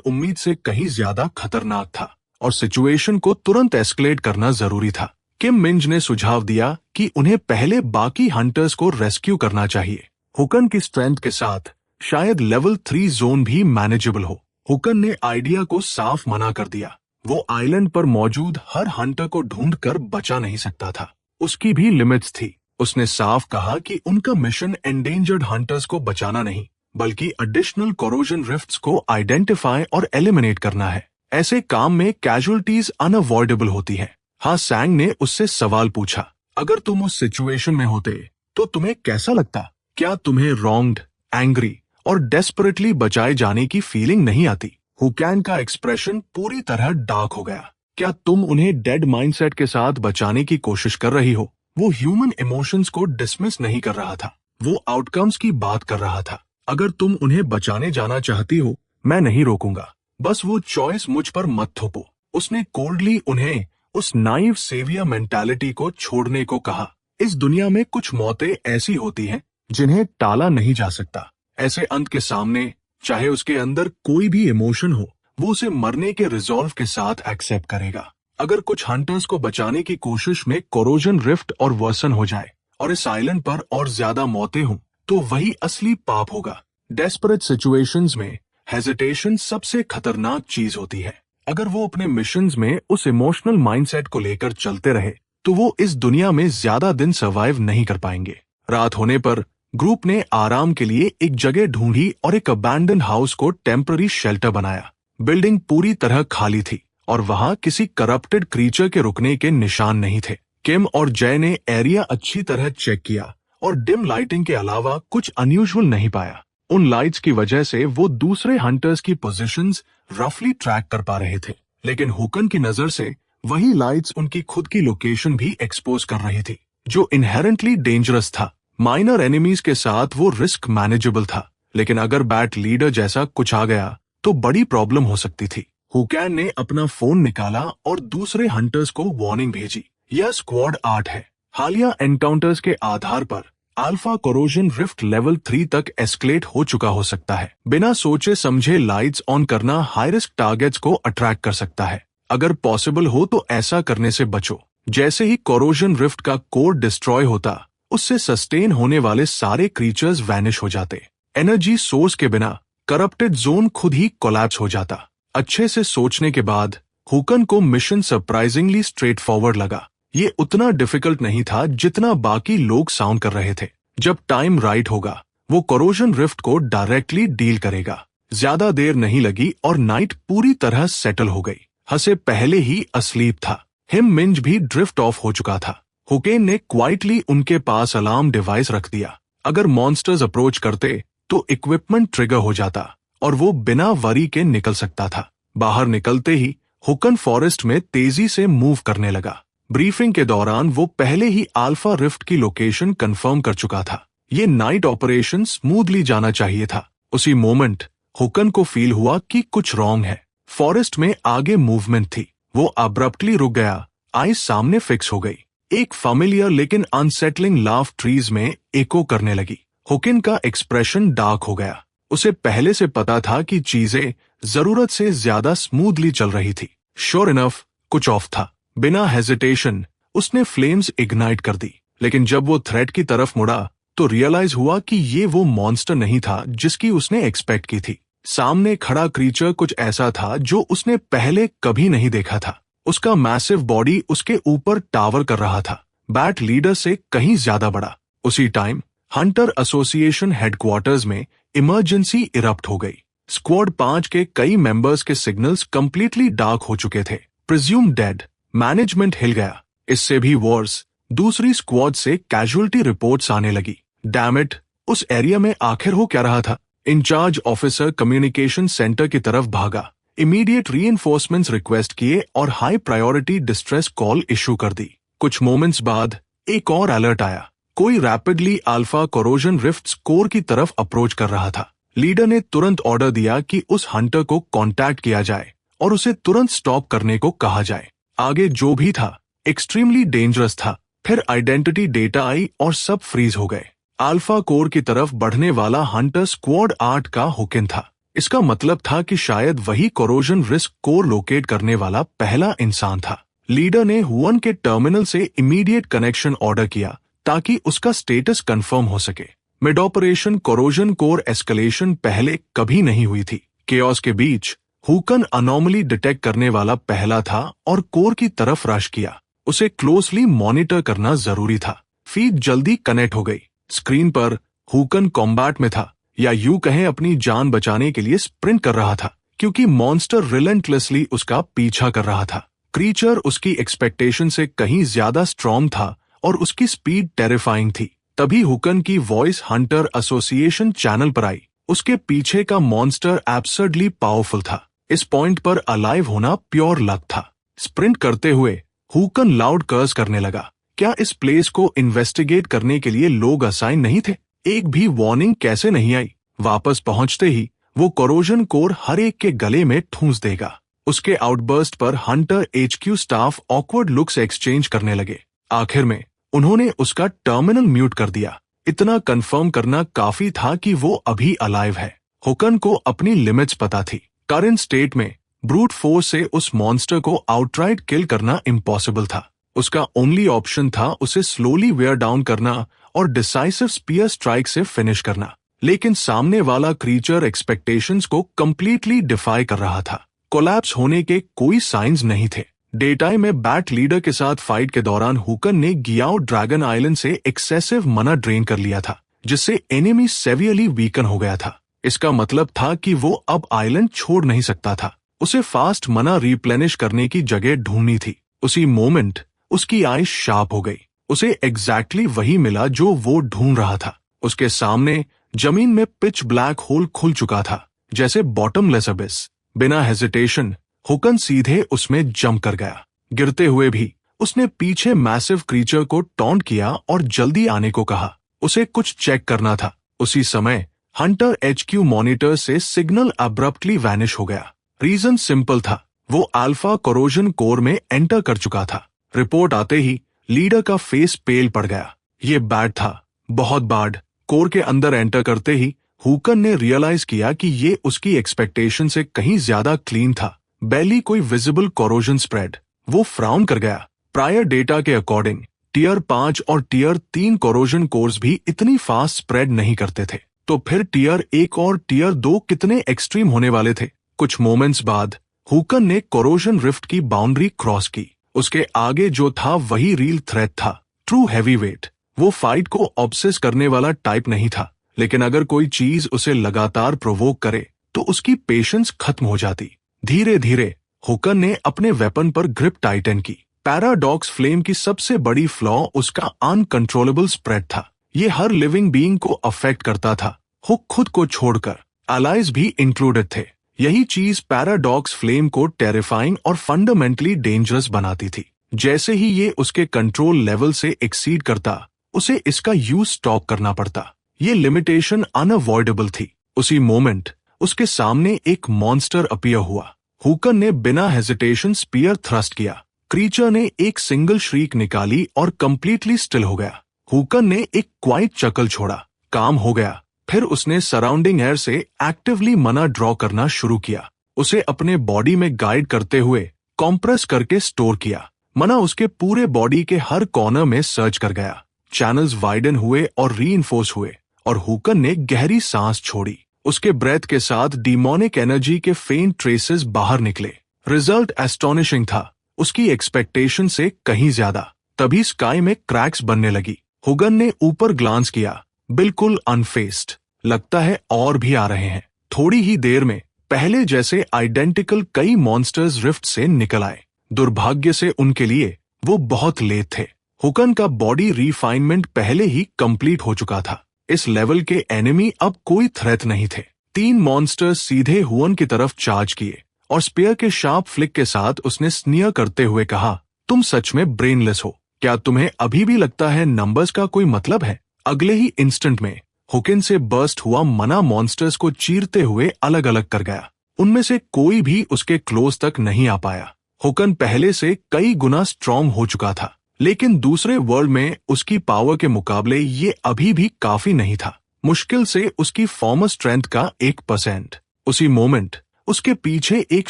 उम्मीद से कहीं ज्यादा खतरनाक था और सिचुएशन को तुरंत एस्केलेट करना जरूरी था। किम मिंज ने सुझाव दिया कि उन्हें पहले बाकी हंटर्स को रेस्क्यू करना चाहिए। हुकन की स्ट्रेंथ के साथ शायद लेवल 3 जोन भी मैनेजेबल हो। हुकन ने आइडिया को साफ मना कर दिया। वो आइलैंड पर मौजूद हर हंटर को ढूंढकर बचा नहीं सकता था। उसकी भी लिमिट्स थी। उसने साफ कहा कि उनका मिशन एंडेंजर्ड हंटर्स को बचाना नहीं, बल्कि एडिशनल कोरोजन रिफ्ट्स को आइडेंटिफाई और एलिमिनेट करना है। ऐसे काम में कैजुअलिटीज अनअवॉइडेबल होती है। हाँ, सैंग ने उससे सवाल पूछा, अगर तुम उस सिचुएशन में होते तो तुम्हें कैसा लगता? क्या तुम्हें रॉन्ग्ड, एंग्री और डेस्परेटली बचाए जाने की फीलिंग नहीं आती? हुकैन का एक्सप्रेशन पूरी तरह डार्क हो गया। क्या तुम उन्हें डेड माइंडसेट के साथ बचाने की कोशिश कर रही हो? वो ह्यूमन इमोशंस को डिसमिस नहीं कर रहा था, वो आउटकम्स की बात कर रहा था। अगर तुम उन्हें बचाने जाना चाहती हो, मैं नहीं रोकूंगा, बस वो चॉइस मुझ पर मत थोपो। उसने कोल्डली उन्हें उस नाइव सेवियर मेंटालिटी को छोड़ने को कहा। इस दुनिया में कुछ मौतें ऐसी होती हैं जिन्हें टाला नहीं जा सकता। ऐसे अंत के सामने चाहे उसके अंदर कोई भी इमोशन हो, वो उसे मरने के रिजॉल्व के साथ एक्सेप्ट करेगा। अगर कुछ हंटर्स को बचाने की कोशिश में कोरोजन रिफ्ट और वर्सन हो जाए और इस आइलैंड पर और ज्यादा मौतें हों, तो वही असली पाप होगा। डेस्परेट सिचुएशंस में हेजिटेशन सबसे खतरनाक चीज होती है। अगर वो अपने मिशंस में उस इमोशनल माइंडसेट को लेकर चलते रहे तो वो इस दुनिया में ज्यादा दिन सर्वाइव नहीं कर पाएंगे। रात होने पर ग्रुप ने आराम के लिए एक जगह ढूंढी और एक अबैंडन हाउस को टेम्पररी शेल्टर बनाया। बिल्डिंग पूरी तरह खाली थी और वहां किसी करप्टेड क्रीचर के रुकने के निशान नहीं थे। किम और जय ने एरिया अच्छी तरह चेक किया और डिम लाइटिंग के अलावा कुछ अनयूजुअल नहीं पाया। उन लाइट्स की वजह से वो दूसरे हंटर्स की पोजीशंस रफली ट्रैक कर पा रहे थे, लेकिन हुकन की नजर से वही लाइट्स उनकी खुद की लोकेशन भी एक्सपोज कर रही थी, जो इनहेरेंटली डेंजरस था। माइनर एनिमीज के साथ वो रिस्क मैनेजेबल था, लेकिन अगर बैट लीडर जैसा कुछ आ गया तो बड़ी प्रॉब्लम हो सकती थी। हुकैन ने अपना फोन निकाला और दूसरे हंटर्स को वार्निंग भेजी। यह स्क्वाड 8 है। हालिया एनकाउंटर्स के आधार पर अल्फा कोरोजन रिफ्ट लेवल 3 तक एस्केलेट हो चुका हो सकता है। बिना सोचे समझे लाइट्स ऑन करना हाई रिस्क टारगेट्स को अट्रैक्ट कर सकता है। अगर पॉसिबल हो तो ऐसा करने से बचो। जैसे ही कोरोजन रिफ्ट का कोर डिस्ट्रॉय होता, उससे सस्टेन होने वाले सारे क्रीचर्स वैनिश हो जाते। एनर्जी सोर्स के बिना करप्टेड जोन खुद ही कोलैप्स हो जाता। अच्छे से सोचने के बाद हुकन को मिशन सरप्राइजिंगली स्ट्रेट फॉरवर्ड लगा। ये उतना डिफिकल्ट नहीं था जितना बाकी लोग साउंड कर रहे थे। जब टाइम राइट होगा, वो कोरोजन रिफ्ट को डायरेक्टली डील करेगा। ज्यादा देर नहीं लगी और नाइट पूरी तरह सेटल हो गई। हसे पहले ही अस्लीप था। हिम मिंज भी ड्रिफ्ट ऑफ हो चुका था। हुकेन ने क्वाइटली उनके पास अलार्म डिवाइस रख दिया। अगर मॉन्स्टर्स अप्रोच करते तो इक्विपमेंट ट्रिगर हो जाता और वो बिना वरी के निकल सकता था। बाहर निकलते ही हुकन फॉरेस्ट में तेजी से मूव करने लगा। ब्रीफिंग के दौरान वो पहले ही अल्फा रिफ्ट की लोकेशन कंफर्म कर चुका था। ये नाइट ऑपरेशन स्मूथली जाना चाहिए था। उसी मोमेंट हुकन को फील हुआ कि कुछ रॉन्ग है। फॉरेस्ट में आगे मूवमेंट थी। वो अब्रप्टली रुक गया। आईज सामने फिक्स हो गई। एक फैमिलियर लेकिन अनसेटलिंग लाफ ट्रीज में एको करने लगी। हुकिन का एक्सप्रेशन डार्क हो गया। उसे पहले से पता था कि चीजें जरूरत से ज्यादा स्मूथली चल रही थी। श्योर इनफ कुछ ऑफ था। बिना हेजिटेशन उसने फ्लेम्स इग्नाइट कर दी, लेकिन जब वो थ्रेट की तरफ मुड़ा तो रियलाइज हुआ कि ये वो मॉन्स्टर नहीं था जिसकी उसने एक्सपेक्ट की थी। सामने खड़ा क्रीचर कुछ ऐसा था जो उसने पहले कभी नहीं देखा था। उसका मैसिव बॉडी उसके ऊपर टावर कर रहा था, बैट लीडर से कहीं ज्यादा बड़ा। उसी टाइम हंटर एसोसिएशन हेडक्वार्टर्स में इमरजेंसी इरप्ट हो गई। स्क्वाड 5 के कई मेंबर्स के सिग्नल्स कंप्लीटली डार्क हो चुके थे। Presume dead. मैनेजमेंट हिल गया। इससे भी वर्स, दूसरी स्क्वाड से कैजुअलिटी रिपोर्ट्स आने लगी। डैम इट, उस एरिया में आखिर हो क्या रहा था? इंचार्ज ऑफिसर कम्युनिकेशन सेंटर की तरफ भागा, इमीडिएट रीइंफोर्समेंट्स रिक्वेस्ट किए और high priority distress call issue कर दी। कुछ मोमेंट्स बाद एक और अलर्ट आया। कोई rapidly alpha corrosion rift core की तरफ अप्रोच कर रहा था। लीडर ने तुरंत ऑर्डर दिया कि उस हंटर को कांटेक्ट किया जाए और उसे तुरंत स्टॉप करने को कहा जाए। आगे जो भी था एक्सट्रीमली डेंजरस था। फिर आइडेंटिटी डेटा आई और सब फ्रीज हो गए। अल्फा कोर की तरफ बढ़ने वाला हंटर स्क्वाड 8 का हुकिन था। इसका मतलब था कि शायद वही कोरोजन रिस्क कोर लोकेट करने वाला पहला इंसान था। लीडर ने हुअन के टर्मिनल से इमीडिएट कनेक्शन ऑर्डर किया ताकि उसका स्टेटस कंफर्म हो सके। Mid operation corrosion core escalation पहले कभी नहीं हुई थी। केओस के बीच हुकन अनोमली डिटेक्ट करने वाला पहला था और कोर की तरफ रश किया। उसे क्लोजली मॉनिटर करना जरूरी था। फीड जल्दी कनेक्ट हो गई। स्क्रीन पर हुकन कॉम्बैट में था, या यूं कहें अपनी जान बचाने के लिए स्प्रिंट कर रहा था, क्योंकि मॉन्स्टर रिलेंटलेसली उसका पीछा कर रहा था। क्रीचर उसकी एक्सपेक्टेशन से कहीं ज्यादा स्ट्रॉन्ग था और उसकी स्पीड टेरिफाइंग थी। तभी हुकन की वॉइस हंटर एसोसिएशन चैनल पर आई। उसके पीछे का मॉन्स्टर एब्सर्डली पावरफुल था। इस पॉइंट पर अलाइव होना प्योर लक था। स्प्रिंट करते हुए हुकन लाउड कर्स करने लगा। क्या इस प्लेस को इन्वेस्टिगेट करने के लिए लोग असाइन नहीं थे? एक भी वार्निंग कैसे नहीं आई? वापस पहुंचते ही वो कोरोजन कोर हर एक के गले में ठूंस देगा। उसके आउटबर्स्ट पर Hunter HQ staff awkward looks exchange करने लगे। आखिर में उन्होंने उसका टर्मिनल म्यूट कर दिया। इतना कंफर्म करना काफी था कि वो अभी अलाइव है। हुकन को अपनी लिमिट्स पता थी। करंट स्टेट में ब्रूट फोर्स से उस मॉन्स्टर को आउटराइट किल करना इम्पॉसिबल था। उसका ओनली ऑप्शन था उसे स्लोली वेयर डाउन करना और डिसाइसिव स्पीयर स्ट्राइक से फिनिश करना। लेकिन सामने वाला क्रीचर एक्सपेक्टेशंस को कंप्लीटली डिफाई कर रहा था। कोलैप्स होने के कोई साइंस नहीं थे। डे टाइम में बैट लीडर के साथ फाइट के दौरान हुकन ने गियाओ ड्रैगन आइलैंड से एक्सेसिव मना ड्रेन कर लिया था, जिससे एनिमी सेवियरली वीकन हो गया था। इसका मतलब था कि वो अब आइलैंड छोड़ नहीं सकता था। उसे फास्ट मना रिप्लेनिश करने की जगह ढूंढनी थी। उसी मोमेंट उसकी आई शार्प हो गई। उसे एग्जैक्टली वही मिला जो वो ढूंढ रहा था। उसके सामने जमीन में पिच ब्लैक होल खुल चुका था, जैसे बॉटमलेस अबिस। बिना हेजिटेशन हुकन सीधे उसमें जंप कर गया। गिरते हुए भी उसने पीछे मैसिव क्रीचर को टॉन्ट किया और जल्दी आने को कहा। उसे कुछ चेक करना था। उसी समय हंटर एचक्यू मॉनिटर से सिग्नल अब्रप्टली वैनिश हो गया। रीजन सिंपल था, वो अल्फा कोरोजन कोर में एंटर कर चुका था। रिपोर्ट आते ही लीडर का फेस पेल पड़ गया। ये बैड था, बहुत बैड। कोर के अंदर एंटर करते ही हुकन ने रियलाइज किया कि ये उसकी एक्सपेक्टेशन से कहीं ज्यादा क्लीन था। बैली कोई विजिबल कोरोजन स्प्रेड। वो फ्राउन कर गया। प्रायर डेटा के अकॉर्डिंग टीयर 5 और टीयर 3 कोरोजन कोर्स भी इतनी फास्ट स्प्रेड नहीं करते थे, तो फिर टीयर 1 और टीयर 2 कितने एक्सट्रीम होने वाले थे। कुछ मोमेंट्स बाद हुकन ने कोरोजन रिफ्ट की बाउंड्री क्रॉस की। उसके आगे जो था वही रियल थ्रेट था, ट्रू हैवीवेट। वो फाइट को ऑब्सेस करने वाला टाइप नहीं था, लेकिन अगर कोई चीज उसे लगातार प्रोवोक करे तो उसकी पेशेंस खत्म हो जाती। धीरे धीरे हुकन ने अपने वेपन पर ग्रिप टाइटन की। पैराडॉक्स फ्लेम की सबसे बड़ी फ्लॉ उसका अनकंट्रोलेबल स्प्रेड था। ये हर लिविंग बीइंग को अफेक्ट करता था, हुक खुद को छोड़कर। अलाइज भी इंक्लूडेड थे। यही चीज पैराडॉक्स फ्लेम को टेरिफाइंग और फंडामेंटली डेंजरस बनाती थी। जैसे ही ये उसके कंट्रोल लेवल से एक्सीड करता, उसे इसका यूज स्टॉप करना पड़ता। ये लिमिटेशन अनअवॉइडेबल थी। उसी मोमेंट उसके सामने एक मॉन्स्टर अपीयर हुआ। हुकन ने बिना हेजिटेशन स्पीयर थ्रस्ट किया। क्रीचर ने एक सिंगल श्रीक निकाली और कंप्लीटली स्टिल हो गया। हुकन ने एक क्वाइट चकल छोड़ा। काम हो गया। फिर उसने सराउंडिंग एयर से एक्टिवली मना ड्रॉ करना शुरू किया। उसे अपने बॉडी में गाइड करते हुए कॉम्प्रेस करके स्टोर किया। मना उसके पूरे बॉडी के हर कॉर्नर में सर्च कर गया। चैनल्स वाइडन हुए और रीइंफोर्स हुए और हुकन ने गहरी सांस छोड़ी। उसके ब्रेथ के साथ डीमोनिक एनर्जी के फेंट ट्रेसेस बाहर निकले। रिजल्ट एस्टोनिशिंग था, उसकी एक्सपेक्टेशन से कहीं ज्यादा। तभी स्काई में क्रैक्स बनने लगी। हुकन ने ऊपर ग्लांस किया, बिल्कुल अनफेस्ड। लगता है और भी आ रहे हैं। थोड़ी ही देर में पहले जैसे आइडेंटिकल कई मॉन्स्टर्स रिफ्ट से निकल आए। दुर्भाग्य से उनके लिए वो बहुत लेट थे। हुकन का बॉडी रिफाइनमेंट पहले ही कंप्लीट हो चुका था। इस लेवल के एनिमी अब कोई थ्रेट नहीं थे। 3 मॉन्स्टर्स सीधे हुअन की तरफ चार्ज किए और स्पीयर के शार्प फ्लिक के साथ उसने स्नियर करते हुए कहा, तुम सच में ब्रेनलेस हो। क्या तुम्हें अभी भी लगता है नंबर्स का कोई मतलब है? अगले ही इंस्टेंट में हुकिन से बर्स्ट हुआ मना मॉन्स्टर्स को चीरते हुए अलग अलग कर गया। उनमें से कोई भी उसके क्लोज तक नहीं आ पाया। हुकन पहले से कई गुना स्ट्रॉन्ग हो चुका था, लेकिन दूसरे वर्ल्ड में उसकी पावर के मुकाबले ये अभी भी काफी नहीं था। मुश्किल से उसकी फॉर्मर स्ट्रेंथ का 1%। उसी मोमेंट उसके पीछे एक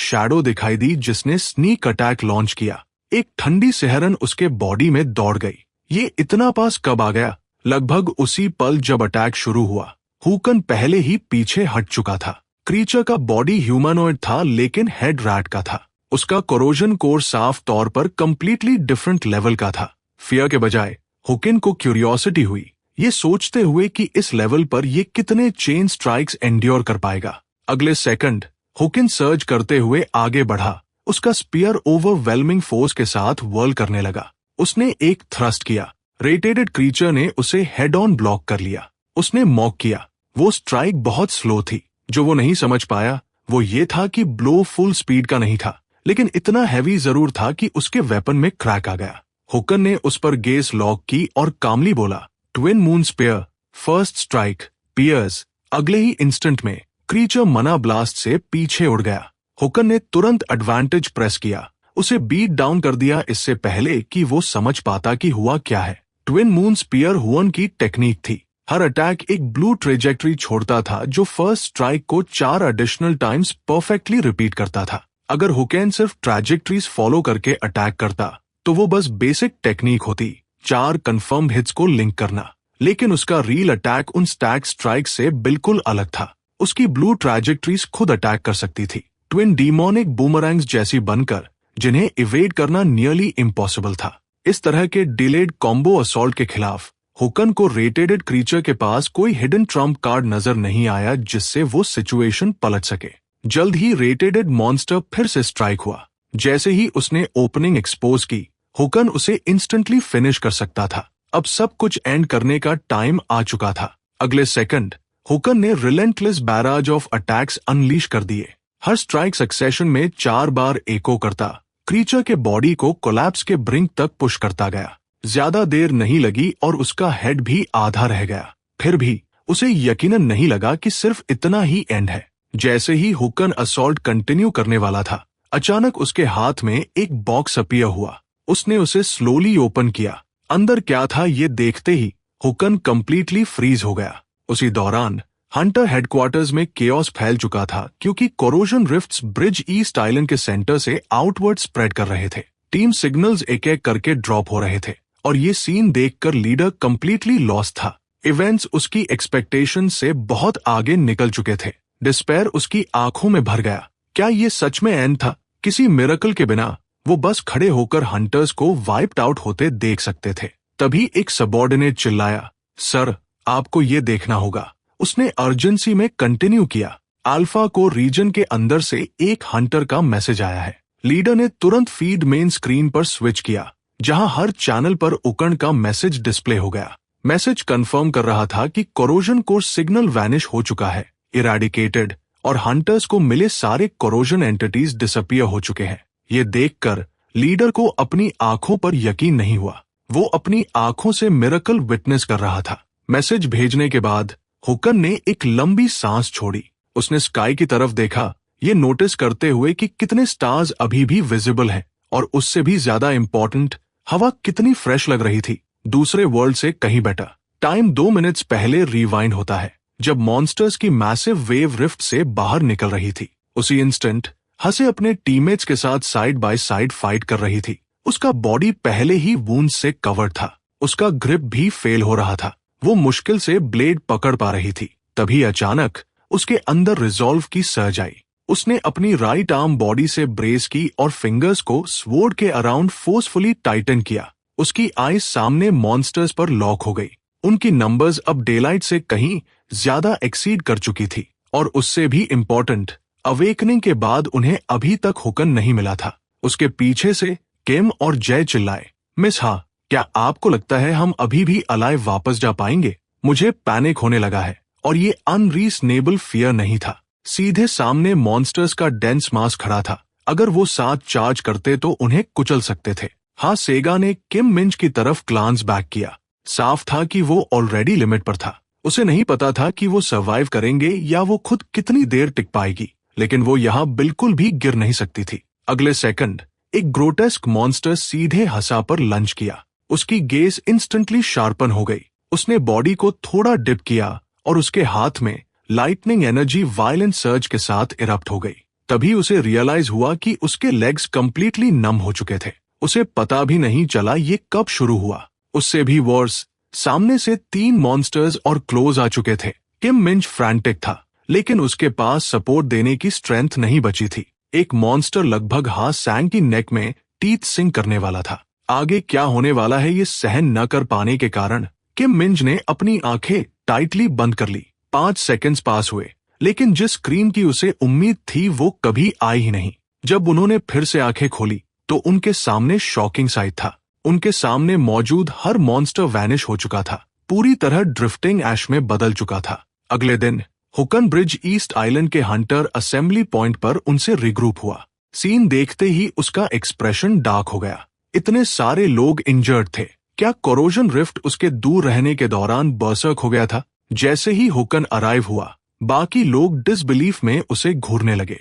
शैडो दिखाई दी जिसने स्नीक अटैक लॉन्च किया। एक ठंडी सिहरन उसके बॉडी में दौड़ गई। ये इतना पास कब आ गया? लगभग उसी पल जब अटैक शुरू हुआ। हुकन पहले ही पीछे हट चुका था। क्रीचर का बॉडी ह्यूमनॉइड था, लेकिन हेड रैट का था। उसका कोरोजन कोर साफ तौर पर कंप्लीटली डिफरेंट लेवल का था। फियर के बजाय हुकिन को क्यूरियोसिटी हुई, ये सोचते हुए कि इस लेवल पर ये कितने चेन स्ट्राइक्स एंड्योर कर पाएगा। अगले सेकंड हुकिन सर्ज करते हुए आगे बढ़ा। उसका स्पीयर ओवरवेलमिंग फोर्स के साथ व्हर्ल करने लगा। उसने एक थ्रस्ट किया। रेटेडेड क्रीचर ने उसे हेड ऑन ब्लॉक कर लिया। उसने मॉक किया। वो स्ट्राइक बहुत स्लो थी। जो वो नहीं समझ पाया वो ये था कि ब्लो फुल स्पीड का नहीं था, लेकिन इतना हैवी जरूर था कि उसके वेपन में क्रैक आ गया। हुकन ने उस पर गेस लॉक की और कामली बोला, twin moon spear, first strike, pierce. अगले ही इंस्टेंट में क्रीचर मना ब्लास्ट से पीछे उड़ गया। हुकन ने तुरंत एडवांटेज प्रेस किया, उसे बीट डाउन कर दिया इससे पहले कि वो समझ पाता कि हुआ क्या है। ट्विन मून स्पीयर हुन की टेक्निक थी। हर अटैक एक ब्लू ट्रेजेक्ट्री छोड़ता था जो फर्स्ट स्ट्राइक को 4 एडिशनल टाइम्स परफेक्टली रिपीट करता था। अगर हुकैन सिर्फ ट्रैजेक्ट्रीज फॉलो करके अटैक करता तो वो बस बेसिक टेक्निक होती, 4 कंफर्म हिट्स को लिंक करना। लेकिन उसका रील अटैक उन स्टैक स्ट्राइक से बिल्कुल अलग था। उसकी ब्लू ट्रैजेक्ट्रीज खुद अटैक कर सकती थी, ट्विन डीमोनिक बूमरैंग्स जैसी बनकर, जिन्हें इवेड करना नियरली इम्पॉसिबल था। इस तरह के डिलेड कॉम्बो असॉल्ट के खिलाफ हुकन को रेटेडेड क्रीचर के पास कोई हिडन ट्रम्प कार्ड नजर नहीं आया जिससे वो सिचुएशन पलट सके। जल्द ही रेटेडेड मॉन्स्टर फिर से स्ट्राइक हुआ। जैसे ही उसने ओपनिंग एक्सपोज की, हुकन उसे इंस्टेंटली फिनिश कर सकता था। अब सब कुछ एंड करने का टाइम आ चुका था। अगले सेकंड हुकन ने relentless barrage of attacks unleash कर दिए। हर स्ट्राइक सक्सेशन में 4 बार एको करता, क्रीचर के बॉडी को कोलैप्स के ब्रिंक तक पुश करता गया। ज्यादा देर नहीं लगी और उसका हेड भी आधा रह गया। फिर भी उसे यकीनन नहीं लगा कि सिर्फ इतना ही एंड है। जैसे ही हुकन असॉल्ट कंटिन्यू करने वाला था, अचानक उसके हाथ में एक बॉक्स अपीयर हुआ। उसने उसे स्लोली ओपन किया। अंदर क्या था ये देखते ही हुकन कंप्लीटली फ्रीज हो गया। उसी दौरान हंटर हेडक्वार्टर्स में केओस फैल चुका था, क्योंकि corrosion rifts bridge east island के सेंटर से आउटवर्ड स्प्रेड कर रहे थे। टीम सिग्नल्स एक एक करके ड्रॉप हो रहे थे और ये सीन देखकर लीडर कंप्लीटली लॉस्ट था। इवेंट्स उसकी एक्सपेक्टेशन से बहुत आगे निकल चुके थे। डिस्पेयर उसकी आंखों में भर गया। क्या ये सच में एंड था? किसी मिरेकल के बिना वो बस खड़े होकर हंटर्स को वाइप्ड आउट होते देख सकते थे। तभी एक सबऑर्डिनेट चिल्लाया, सर, आपको ये देखना होगा। उसने अर्जेंसी में कंटिन्यू किया। अल्फा को रीजन के अंदर से एक हंटर का मैसेज आया है। लीडर ने तुरंत फीड मेन स्क्रीन पर स्विच किया, जहां हर चैनल पर उकण का मैसेज डिस्प्ले हो गया। मैसेज कंफर्म कर रहा था कि कोरोजन कोर सिग्नल वैनिश हो चुका है, इरेडिकेटेड, और हंटर्स को मिले सारे कोरोजन एंटिटीज डिसअपियर हो चुके हैं। ये देखकर लीडर को अपनी आंखों पर यकीन नहीं हुआ। वो अपनी आंखों से मिरेकल विटनेस कर रहा था। मैसेज भेजने के बाद हुकन ने एक लंबी सांस छोड़ी। उसने स्काई की तरफ देखा, ये नोटिस करते हुए कि कितने स्टार्स अभी भी विजिबल हैं, और उससे भी ज्यादा इम्पोर्टेंट, हवा कितनी फ्रेश लग रही थी, दूसरे वर्ल्ड से कहीं बेटर। टाइम 2 मिनट्स पहले रिवाइंड होता है, जब मॉन्स्टर्स की मैसिव वेव रिफ्ट से बाहर निकल रही थी। उसी इंस्टेंट हंसे अपने टीममेट्स के साथ साइड बाय साइड फाइट कर रही थी। उसका बॉडी पहले ही वूंड से कवर्ड था। उसका ग्रिप भी फेल हो रहा था। वो मुश्किल से ब्लेड पकड़ पा रही थी। तभी अचानक उसके अंदर रिजॉल्व की सर्ज आई। उसने अपनी राइट आर्म बॉडी से ब्रेस की और फिंगर्स को स्वॉर्ड के अराउंड फोर्सफुली टाइटन किया। उसकी आईज सामने मॉन्स्टर्स पर लॉक हो गई। उनकी नंबर्स अब डेलाइट से कहीं ज्यादा एक्सीड कर चुकी थी, और उससे भी इम्पोर्टेंट, अवेकनिंग के बाद उन्हें अभी तक हुकन नहीं मिला था। उसके पीछे से किम और जय चिल्लाए, मिस हा, क्या आपको लगता है हम अभी भी अलाइव वापस जा पाएंगे? मुझे पैनिक होने लगा है। और ये अनरीजनेबल फियर नहीं था। सीधे सामने मॉन्स्टर्स का डेंस मास खड़ा था। अगर वो साथ चार्ज करते तो उन्हें कुचल सकते थे। हाँ, सेगा ने किम मिंच की तरफ ग्लांस बैक किया। साफ था कि वो ऑलरेडी लिमिट पर था। उसे नहीं पता था कि वो सर्वाइव करेंगे या वो खुद कितनी देर टिक पाएगी, लेकिन वो यहाँ बिल्कुल भी गिर नहीं सकती थी। अगले सेकंड एक ग्रोटेस्क मॉन्स्टर सीधे हसा पर लंच किया। उसकी गेज इंस्टेंटली शार्पन हो गई। उसने बॉडी को थोड़ा डिप किया और उसके हाथ में लाइटनिंग एनर्जी वायलेंट सर्ज के साथ इरप्ट हो गई। तभी उसे रियलाइज हुआ कि उसके लेग्स कंप्लीटली नम हो चुके थे। उसे पता भी नहीं चला ये कब शुरू हुआ। उससे भी वर्स, सामने से 3 मॉन्स्टर्स और क्लोज आ चुके थे। किम मिंच फ्रैंटिक था, लेकिन उसके पास सपोर्ट देने की स्ट्रेंथ नहीं बची थी। एक मॉन्स्टर लगभग सांग की नेक में टीथ सिंक करने वाला था। आगे क्या होने वाला है ये सहन न कर पाने के कारण किम मिंज ने अपनी आंखें टाइटली बंद कर ली। 5 सेकंड्स पास हुए, लेकिन जिस स्क्रीन की उसे उम्मीद थी वो कभी आई ही नहीं। जब उन्होंने फिर से आंखें खोली तो उनके सामने शॉकिंग साइट था। उनके सामने मौजूद हर मॉन्स्टर वैनिश हो चुका था, पूरी तरह ड्रिफ्टिंग ऐश में बदल चुका था। अगले दिन हुकन ब्रिज ईस्ट आइलैंड के हंटर असेंबली पॉइंट पर उनसे रिग्रुप हुआ। सीन देखते ही उसका एक्सप्रेशन डार्क हो गया। इतने सारे लोग इंजर्ड थे। क्या कोरोजन रिफ्ट उसके दूर रहने के दौरान बर्सर्क हो गया था? जैसे ही हुकन अराइव हुआ, बाकी लोग डिसबिलीफ में उसे घूरने लगे।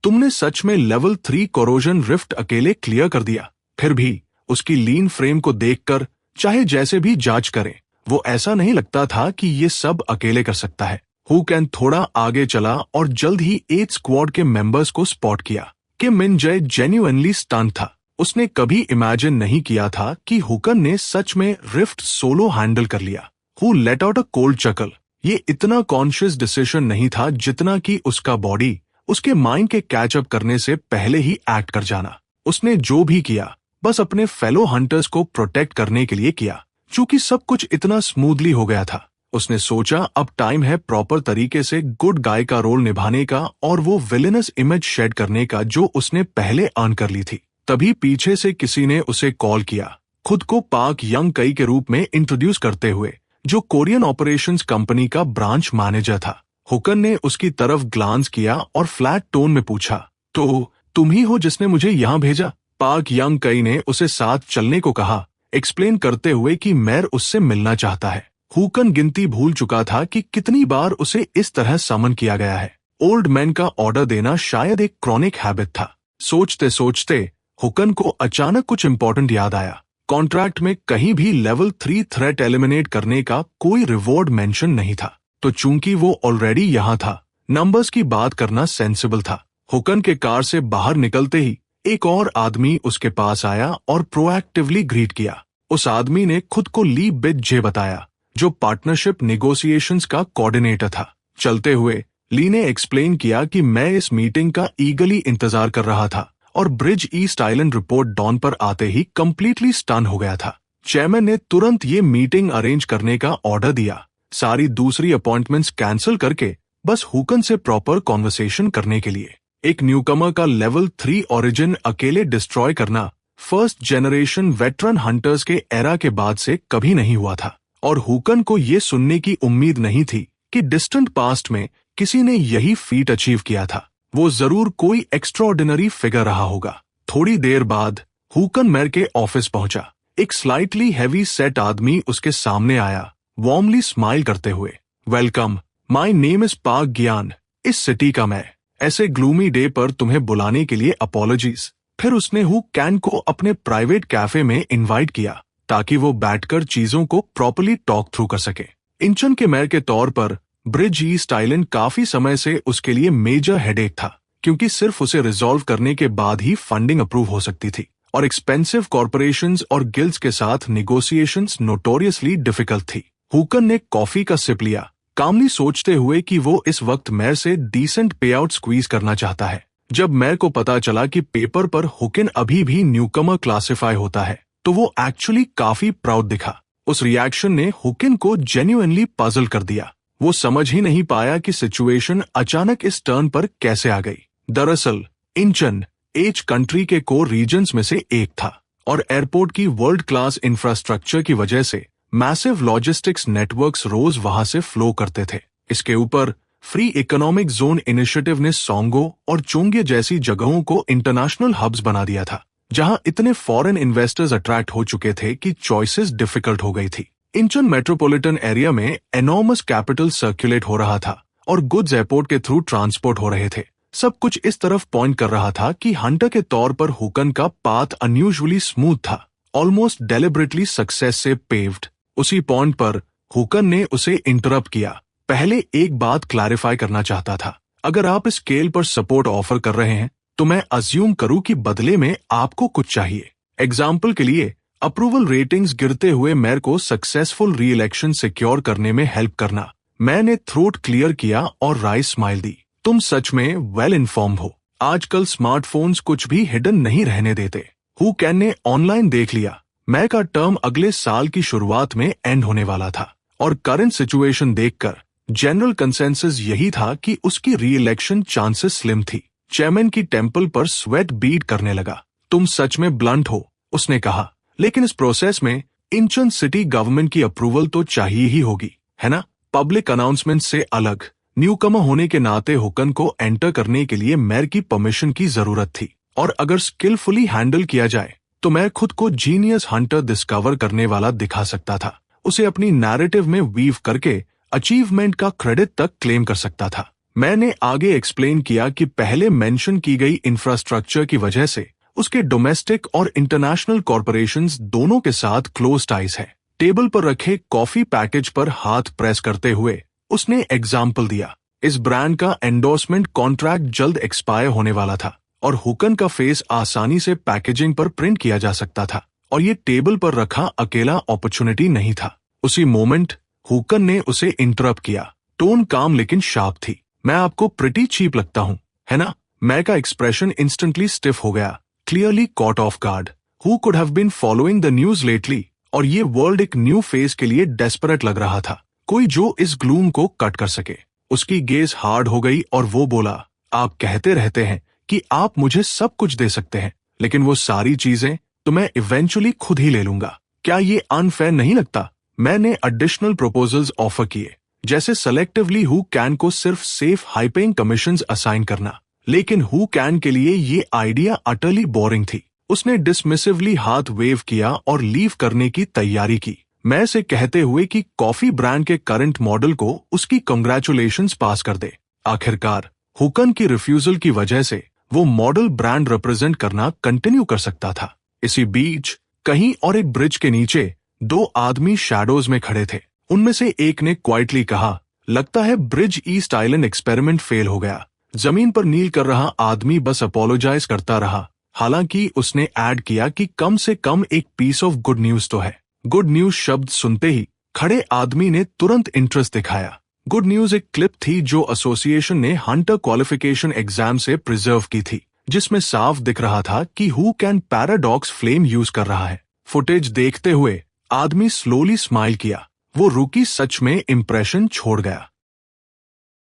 तुमने सच में लेवल 3 कोरोजन रिफ्ट अकेले क्लियर कर दिया? फिर भी उसकी लीन फ्रेम को देखकर चाहे जैसे भी जांच करें, वो ऐसा नहीं लगता था कि ये सब अकेले कर सकता है। हुकन थोड़ा आगे चला और जल्द ही 8 स्क्वाड के मेंबर्स को स्पॉट किया। किम मिन जय जेन्युइनली स्टन था। उसने कभी इमेजिन नहीं किया था कि हुकन ने सच में रिफ्ट सोलो हैंडल कर लिया। Who let out a cold chuckle. ये इतना कॉन्शियस डिसीजन नहीं था जितना कि उसका बॉडी उसके माइंड के कैचअप करने से पहले ही एक्ट कर जाना। उसने जो भी किया बस अपने फेलो हंटर्स को प्रोटेक्ट करने के लिए किया। चूंकि सब कुछ इतना स्मूथली हो गया था, उसने सोचा अब टाइम है प्रॉपर तरीके से गुड गाय का रोल निभाने का और वो विलेनस इमेज शेड करने का जो उसने पहले अर्न कर ली थी। तभी पीछे से किसी ने उसे कॉल किया, खुद को पाक यंग कई के रूप में इंट्रोड्यूस करते हुए, जो कोरियन ऑपरेशंस कंपनी का ब्रांच मैनेजर था। हुकन ने उसकी तरफ ग्लांस किया और फ्लैट टोन में पूछा, तो तुम ही हो जिसने मुझे यहाँ भेजा? पाक यंग कई ने उसे साथ चलने को कहा, एक्सप्लेन करते हुए कि मैर उससे मिलना चाहता है। हुकन गिनती भूल चुका था कि कितनी बार उसे इस तरह समन किया गया है। ओल्ड मैन का ऑर्डर देना शायद एक क्रॉनिक हैबिट था। सोचते सोचते हुकन को अचानक कुछ इंपॉर्टेंट याद आया। कॉन्ट्रैक्ट में कहीं भी लेवल 3 थ्रेट एलिमिनेट करने का कोई रिवॉर्ड मेंशन नहीं था, तो चूंकि वो ऑलरेडी यहाँ था, नंबर्स की बात करना सेंसिबल था। हुकन के कार से बाहर निकलते ही एक और आदमी उसके पास आया और प्रोएक्टिवली ग्रीट किया। उस आदमी ने खुद को ली बिट जे बताया, जो पार्टनरशिप नेगोशिएशंस का कोऑर्डिनेटर था। चलते हुए ली ने एक्सप्लेन किया कि मैं इस मीटिंग का ईगली इंतजार कर रहा था और bridge east island report dawn पर आते ही कंप्लीटली स्टन हो गया था। चेयरमैन ने तुरंत ये मीटिंग अरेंज करने का ऑर्डर दिया, सारी दूसरी अपॉइंटमेंट्स कैंसिल करके बस हुकन से प्रॉपर कॉन्वर्सेशन करने के लिए। एक न्यूकमर का लेवल 3 ओरिजिन अकेले डिस्ट्रॉय करना फर्स्ट जनरेशन वेटरन हंटर्स के एरा के बाद से कभी नहीं हुआ था, और हुकन को ये सुनने की उम्मीद नहीं थी कि डिस्टेंट पास्ट में किसी ने यही फीट अचीव किया था। वो जरूर कोई एक्स्ट्राऑर्डिनरी फिगर रहा होगा। थोड़ी देर बाद हुकन मैर के ऑफिस पहुंचा। एक स्लाइटली हैवी सेट आदमी उसके सामने आया, वार्मली स्माइल करते हुए। वेलकम, माय नेम इज पाक ज्ञान, इस सिटी का मैं। ऐसे ग्लूमी डे पर तुम्हें बुलाने के लिए अपॉलॉजीज। फिर उसने हु कैन को अपने प्राइवेट कैफे में इनवाइट किया ताकि वो बैठकर चीजों को प्रॉपर्ली टॉक थ्रू कर सके। इंचन के मेयर के तौर पर ब्रिज ईस्ट आइलैंड काफी समय से उसके लिए मेजर हेडेक था, क्योंकि सिर्फ उसे रिजॉल्व करने के बाद ही फंडिंग अप्रूव हो सकती थी, और एक्सपेंसिव कॉर्पोरेशंस और गिल्ड्स के साथ नेगोशिएशंस नोटोरियसली डिफिकल्ट थी। हुकन ने कॉफी का सिप लिया, कामली सोचते हुए कि वो इस वक्त मेयर से डिसेंट पे आउट स्क्वीज करना चाहता है। जब मेयर को पता चला कि पेपर पर हुकन अभी भी न्यूकमर क्लासिफाई होता है, तो वो एक्चुअली काफी प्राउड दिखा। उस रिएक्शन ने हुकन को जेन्युइनली पजल कर दिया। वो समझ ही नहीं पाया कि सिचुएशन अचानक इस टर्न पर कैसे आ गई। दरअसल इंचन एज कंट्री के कोर रीजन्स में से एक था, और एयरपोर्ट की वर्ल्ड क्लास इंफ्रास्ट्रक्चर की वजह से मैसिव लॉजिस्टिक्स नेटवर्क्स रोज वहां से फ्लो करते थे। इसके ऊपर फ्री इकोनॉमिक जोन इनिशिएटिव ने सोंगो और चोंगे जैसी जगहों को इंटरनेशनल हब्स बना दिया था, जहां इतने फॉरेन इन्वेस्टर्स अट्रैक्ट हो चुके थे कि चॉइसेस डिफिकल्ट हो गई थी। इंचन मेट्रोपॉलिटन एरिया में एनॉर्मस कैपिटल सर्कुलेट हो रहा था और गुड्स एयरपोर्ट के थ्रू ट्रांसपोर्ट हो रहे थे। सब कुछ इस तरफ पॉइंट कर रहा था कि हंटर के तौर पर हुकन का पाथ अनयूजुअली स्मूथ था, ऑलमोस्ट डेलिबरेटली सक्सेस से पेव्ड। उसी पॉइंट पर हुकन ने उसे इंटरप्ट किया। पहले एक बात क्लैरिफाई करना चाहता था। अगर आप इस स्केल पर सपोर्ट ऑफर कर रहे हैं तो मैं अज्यूम करूं कि बदले में आपको कुछ चाहिए। एग्जाम्पल के लिए अप्रूवल रेटिंग्स गिरते हुए मेयर को सक्सेसफुल री इलेक्शन सिक्योर करने में हेल्प करना। मैंने थ्रोट क्लियर किया और राइस स्माइल दी। तुम सच में वेल इन्फॉर्म्ड हो। आजकल स्मार्टफोन्स कुछ भी हिडन नहीं रहने देते। हु कैन ने ऑनलाइन देख लिया। मैं का टर्म अगले साल की शुरुआत में एंड होने वाला था और करंट सिचुएशन देखकर जनरल कंसेंसस यही था कि उसकी री इलेक्शन चांसेस स्लिम थी। चेयरमैन की टेम्पल पर स्वेट बीट करने लगा। तुम सच में ब्लंट हो, उसने कहा, लेकिन इस प्रोसेस में इंचन सिटी गवर्नमेंट की अप्रूवल तो चाहिए ही होगी, है ना? पब्लिक अनाउंसमेंट से अलग न्यूकमर होने के नाते हुकन को एंटर करने के लिए मेयर की परमिशन की जरूरत थी और अगर स्किलफुली हैंडल किया जाए तो मैं खुद को जीनियस हंटर डिस्कवर करने वाला दिखा सकता था। उसे अपनी नैरेटिव में वीव करके अचीवमेंट का क्रेडिट तक क्लेम कर सकता था। मैंने आगे एक्सप्लेन किया कि पहले मेंशन की गई इंफ्रास्ट्रक्चर की वजह से उसके डोमेस्टिक और इंटरनेशनल कॉरपोरेशंस दोनों के साथ क्लोज टाइज है। टेबल पर रखे कॉफी पैकेज पर हाथ प्रेस करते हुए उसने एग्जाम्पल दिया। इस ब्रांड का एंडोर्समेंट कॉन्ट्रैक्ट जल्द एक्सपायर होने वाला था और हुकन का फेस आसानी से पैकेजिंग पर प्रिंट किया जा सकता था और ये टेबल पर रखा अकेला अपॉर्चुनिटी नहीं था। उसी मोमेंट हुकन ने उसे इंटरप्ट किया। टोन काम लेकिन शार्प थी। मैं आपको प्रिटी चीप लगता हूँ, है ना? मैं का एक्सप्रेशन इंस्टेंटली स्टिफ हो गया, clearly caught off guard. Who could have been following the news lately और ये वर्ल्ड एक न्यू फेस के लिए डेस्परेट लग रहा था, कोई जो इस ग्लूम को कट कर सके। उसकी गेज हार्ड हो गई और वो बोला, आप कहते रहते हैं कि आप मुझे सब कुछ दे सकते हैं, लेकिन वो सारी चीजें तो मैं इवेंचुअली खुद ही ले लूंगा। क्या ये अनफेयर नहीं लगता? मैंने एडिशनल प्रपोजल्स ऑफर किए, जैसे सेलेक्टिवली हु कैन को सिर्फ safe high paying commissions assign करना, लेकिन हु कैन के लिए ये आइडिया अटरली बोरिंग थी। उसने डिसमिसिवली हाथ वेव किया और लीव करने की तैयारी की, मैं से कहते हुए कि कॉफी ब्रांड के करंट मॉडल को उसकी कंग्रेचुलेशंस पास कर दे। आखिरकार हुकन की रिफ्यूजल की वजह से वो मॉडल ब्रांड रिप्रेजेंट करना कंटिन्यू कर सकता था। इसी बीच कहीं और एक ब्रिज के नीचे दो आदमी शैडोज में खड़े थे। उनमें से एक ने क्वाइटली कहा, लगता है bridge east island experiment fail हो गया। जमीन पर नील कर रहा आदमी बस अपोलोजाइज करता रहा, हालांकि उसने ऐड किया कि कम से कम एक पीस ऑफ गुड न्यूज तो है। गुड न्यूज शब्द सुनते ही खड़े आदमी ने तुरंत इंटरेस्ट दिखाया। गुड न्यूज एक क्लिप थी जो एसोसिएशन ने हंटर क्वालिफिकेशन एग्जाम से प्रिजर्व की थी, जिसमें साफ दिख रहा था कि who can paradox flame use कर रहा है। फुटेज देखते हुए आदमी स्लोली स्माइल किया। वो रूकी सच में इंप्रेशन छोड़ गया।